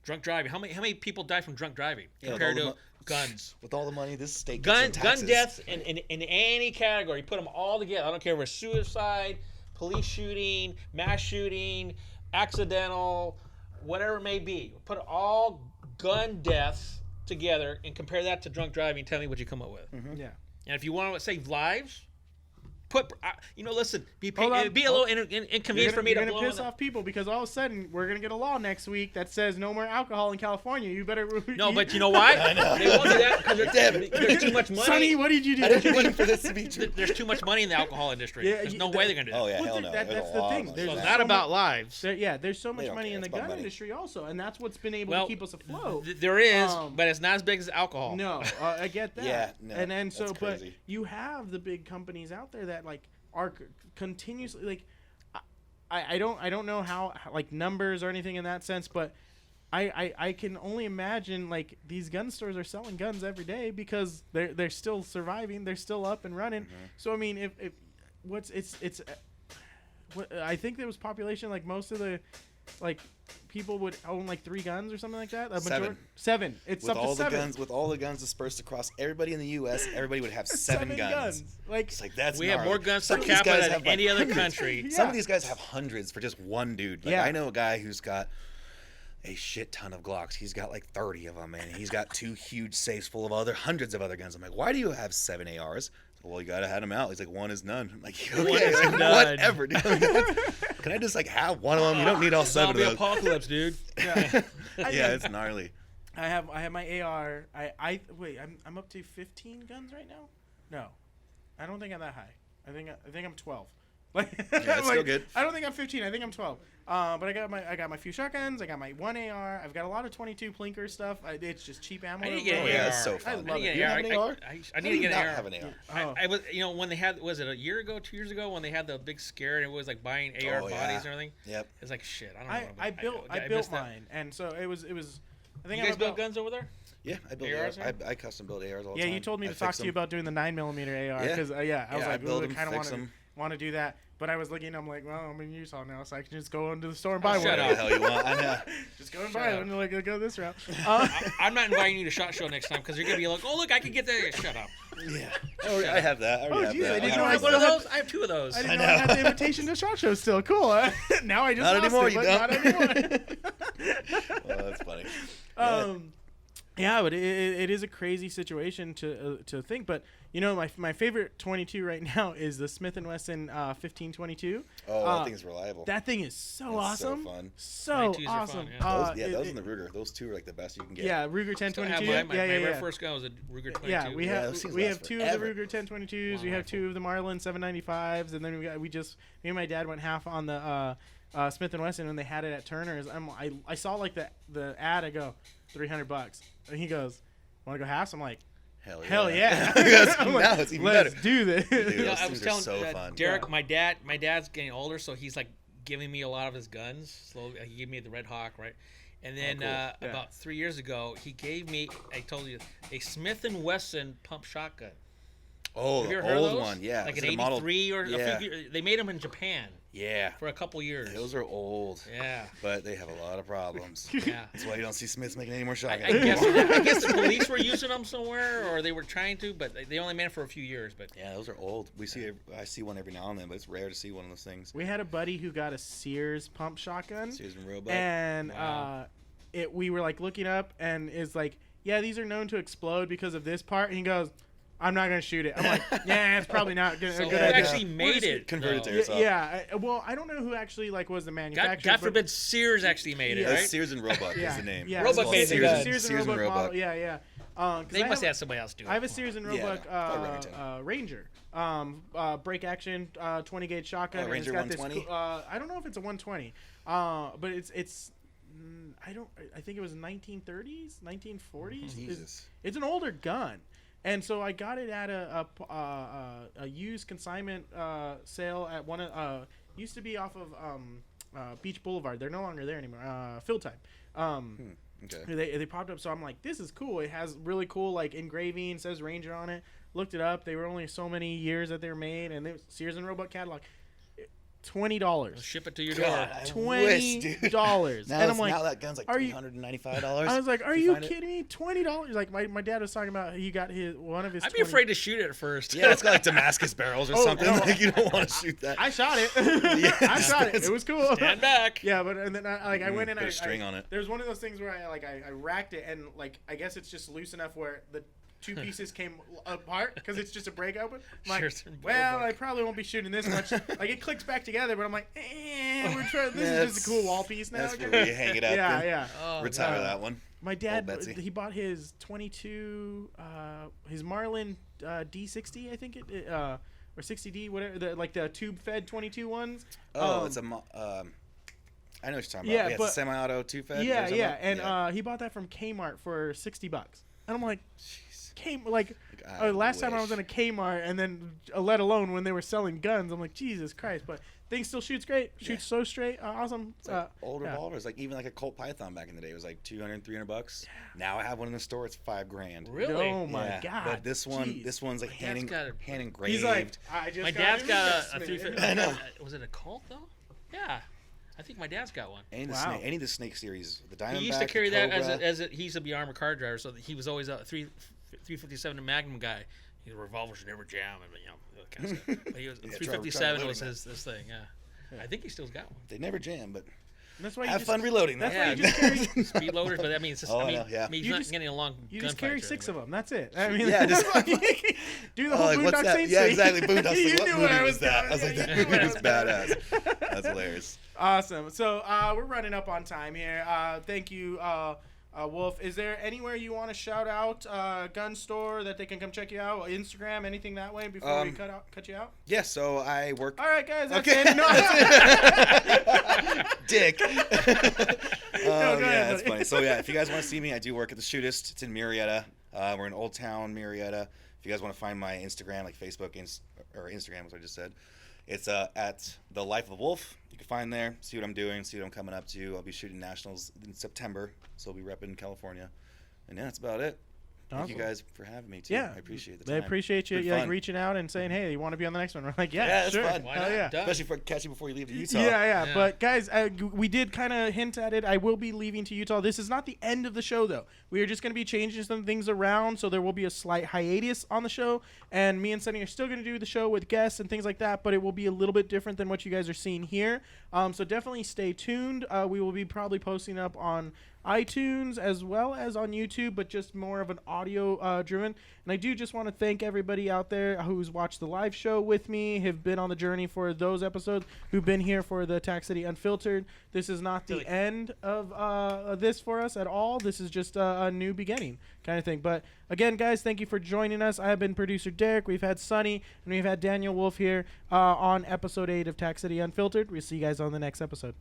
Drunk driving. How many people die from drunk driving Yeah, compared with to all guns? With all the money this state gets Gun in taxes. deaths in any category. Put them all together. I don't care if it's suicide, police shooting, mass shooting, accidental, whatever it may be. Put all gun deaths together and compare that to drunk driving. Tell me what you come up with. Mm-hmm. Yeah. And if you want to save lives, listen, be a Hold on. little inconvenient for me to You're blow gonna piss on off people because all of a sudden we're gonna get a law next week that says no more alcohol in California. You better. No, but you know why? I know. They won't do that because there's too much money. Sonny, what did you do? I didn't mean for this to be true. There's too much money in the alcohol industry. Yeah, There's no way they're gonna do that. Oh yeah, Well, hell no. that's There's a the lot thing. of money There's for So it's that. not so about much- lives. There's so much don't money care. in the It's about gun money. industry also, and that's what's been able Well, to keep us afloat. There is, Um, but it's not as big as alcohol. No, I get that. Yeah, no, and so, that's but crazy. you have the big companies out there that like are continuously like, I don't know how like numbers or anything in that sense, but I can only imagine like these gun stores are selling guns every day because they're still surviving, they're still up and running. Mm-hmm. So I mean, if I think there was population like most of the like people would own like 3 guns or something like that. Seven. It's With up all to 7. with all the guns dispersed across everybody in the U.S., everybody would have 7 guns. Like It's like that's We have gnarly. more guns per Some of these capita guys than have, like, any other hundreds. country. Some Yeah. of these guys have hundreds for just one dude. Like Yeah. I know a guy who's got a shit ton of Glocks. He's got like 30 of them, and he's got 2 huge safes full of hundreds of other guns. I'm like, why do you have 7 ARs? Well, you gotta have them out. He's like, 1 is none. I'm like, okay, is like, none. whatever, dude. Can I just like have one of them? You don't need all 7 of Zombie those. apocalypse, dude. yeah. Yeah, it's gnarly. I have my AR. I'm up to 15 guns right now. No, I don't think I'm that high. I think I'm 12. Like, it's still good. I don't think I'm 15. I think I'm 12. But I got my few shotguns. I got my 1 AR. I've got a lot of 22 plinker stuff. It's just cheap ammo. I need to get Oh, an yeah, AR. it's so I fun. love I need it. to You get have an an AR. AR? I How need do to you get an not AR. have an AR? Oh. I was, when they had, was it a year ago, 2 years ago, when they had the big scare and it was like buying AR Oh, bodies yeah. and everything? Yep. It's like shit. I don't know. I built missed that. mine, and so it was. I think You I'm guys build about- guns over there? Yeah, I build ARs, ARs. I custom build ARs all the Yeah, time. you told me I to talk fix to you them. about doing the 9mm AR Yeah. because I was Yeah, I like, build ooh, I them, kind of fix them. want to do that, but I was looking. I'm like, well, I'm in Utah now, so I can just go into the store and buy one. shut Whatever up. the hell you want. I know. Just go and Shut buy up. one. And like, go this route. I'm not inviting you to SHOT Show next time because you're going to be like, oh, look, I can get there. Shut up. Yeah. Oh, I have that. I already have geez, I that. didn't You know don't I have one of still those? I have 2 of those. I didn't know I had the invitation to SHOT Show still. Cool. Now I just Not lost anymore, it, you but don't. not anymore. Oh, that's funny. Yeah, but it is a crazy situation to think. But you know, my favorite 22 right now is the Smith & Wesson 1522. Oh, that thing's reliable. That thing is so It's so awesome. fun. So 22s are awesome. fun, yeah. Those and the Ruger. Those 2 are like the best you can get. Yeah, Ruger I have 1022. my yeah, very first gun was a Ruger 22. Yeah, we Yeah, have those things we last have 2 of the forever. Ruger 1022s. Long We have rifle. 2 of the Marlin 795s, and then me and my dad went half on the Smith & Wesson when they had it at Turner's. I saw like the ad. I go $300, and he goes, "Want to go halves?" I'm like, Hell yeah. I'm like, Now it's even let's better. do this. Dude, You know, those I was things are telling so fun. Derek, my dad's getting older, so he's like giving me a lot of his guns. Slowly, he gave me the Red Hawk, right? And then cool. Yeah. about 3 years ago, he gave me, I told you, a Smith & Wesson pump shotgun. Oh, Have you the ever heard of old those? one. Yeah. Like Is an it a model? 83 or Yeah. they made them in Japan Yeah. for a couple years. Those are old. Yeah. But they have a lot of problems. Yeah. That's why you don't see Smiths making any more I shotguns. guess the police were using them somewhere, or they were trying to, but they only made it for a few years. But Yeah, those are old. I see one every now and then, but it's rare to see one of those things. We had a buddy who got a Sears pump shotgun, Sears and Roebuck. and Wow. we were like looking up, and is like, yeah, these are known to explode because of this part. And he goes, I'm not gonna shoot it. I'm like, yeah, it's probably not good. so a who good idea. actually made it? Converted though? to airsoft. Yeah. Well, I don't know who actually like was the manufacturer. God but- forbid Sears actually made it, Yeah. That's right? Sears and Roebuck Yeah, is the name. yeah. Roebuck It's called made the gun. Sears and Roebuck model. Yeah, yeah. 'Cause They I must have- have somebody else do it. I have a Sears and Yeah, Roebuck probably Remington. Ranger, break action 20 gauge shotgun. Oh, and it's Ranger got this 120? I don't know if it's a 120, but I think it was 1930s, 1940s. Jesus. It's an older gun, and so I got it at a used consignment sale at one of used to be off of Beach Boulevard. They're no longer there anymore. Fill Time. Okay. They popped up, so I'm like, this is cool. It has really cool like engraving, says Ranger on it. Looked it up. They were only so many years that they were made, and they Sears and Roebuck catalog. $20. Ship it to your God, door. I wish, dude. $20. Now, and I'm like, now that gun's like are you- $395. I was like, are if you find it. kidding me? $20. Like my dad was talking about, he got one of his. I'd be afraid to shoot it at first. Yeah, it's got like Damascus barrels or Oh, something. no. Like you don't want to shoot that. I shot it. I shot it. It was cool. Stand back. Yeah, but and then I went in. Put a string on it. There's one of those things where I racked it and like I guess it's just loose enough where the two pieces came apart because it's just a break open. I'm like, Sure, well, I probably won't be shooting this much. Like it clicks back together, but I'm like, we're trying. This is just a cool wall piece now. That's where you hang it up. Yeah, and yeah. Oh, retire God. that one. My dad, Betsy. he bought his 22, his Marlin D60, I think it, or 60D, whatever, like the tube-fed 22 ones. Oh, it's a. I know what you're talking Yeah, about. Yeah, but it's a semi-auto two-fed. Yeah, or something. yeah, and he bought that from Kmart for $60, and I'm like, I last time I wish. was in a Kmart, and then let alone when they were selling guns, I'm like, Jesus Christ, but thing still shoots great, shoots so straight, awesome. It's like old yeah. revolvers, like even like a Colt Python back in the day, it was like $200, $300. Now I have one in the store; it's $5,000. Really? Oh my Yeah, God! But this Jeez. one's like hand engraved. He's like, I just My got dad's an got a investment. 350. I know. Was it a Colt though? Yeah, I think my dad's got one. Any of the Snake series, the Diamondback. He used to carry that Cobra. he used to be armored car driver, so he was always a 357 Magnum guy. The revolver should never jam, and that kind of stuff. But he was 357 was his thing. Yeah. I think he still's got one. They never jam, but That's why have fun reloading. That's that. why you just carry. Speed loaders, but I mean, it's just, Oh, I mean, I know, yeah. he's You not just- getting along. You just carry 6 of them. That's it. I mean, Yeah, just do the whole like, what's Boondock that? Saints Yeah, thing. exactly. Boondock You Saints. What knew movie I was that? going. I was like, Yeah, that you knew movie where was I was going. badass. That's hilarious. Awesome. So we're running up on time here. Thank you, Wolf. Is there anywhere you want to shout out? Gun store that they can come check you out? Instagram, anything that way before we cut you out? Yeah, so I work. All right, guys. That's Okay. it. No, Dick. go Yeah, ahead, that's buddy. funny. So yeah, if you guys want to see me, I do work at the Shootist. It's in Marietta. We're in Old Town Marietta. If you guys want to find my Instagram, like Facebook or Instagram, as I just said, it's at The Life of the Wolf. You can find there, see what I'm doing, see what I'm coming up to. I'll be shooting nationals in September, so I'll be repping California. And yeah, that's about it. Thank you Awesome. guys for having me too. Yeah, I appreciate the they time. appreciate you It's been like fun. reaching out and saying, "Hey, you want to be on the next one?" We're like, "Yeah, Yeah, it's sure, fun. Why hell not? yeah." Done. Especially for catch you before you leave to Utah. Yeah. Yeah. But guys, we did kind of hint at it. I will be leaving to Utah. This is not the end of the show, though. We are just going to be changing some things around, so there will be a slight hiatus on the show. And me and Sonny are still going to do the show with guests and things like that, but it will be a little bit different than what you guys are seeing here. So definitely stay tuned. We will be probably posting up on iTunes as well as on YouTube, but just more of an audio driven. And I do just want to thank everybody out there who's watched the live show with me, have been on the journey for those episodes, who've been here for the Tac City Unfiltered. This is not the end of this for us at all. This is just a new beginning kind of thing. But again, guys, thank you for joining us. I have been producer Derek. We've had Sonny and we've had Daniel Wolf here on episode 8 of Tac City Unfiltered. We'll see you guys on the next episode.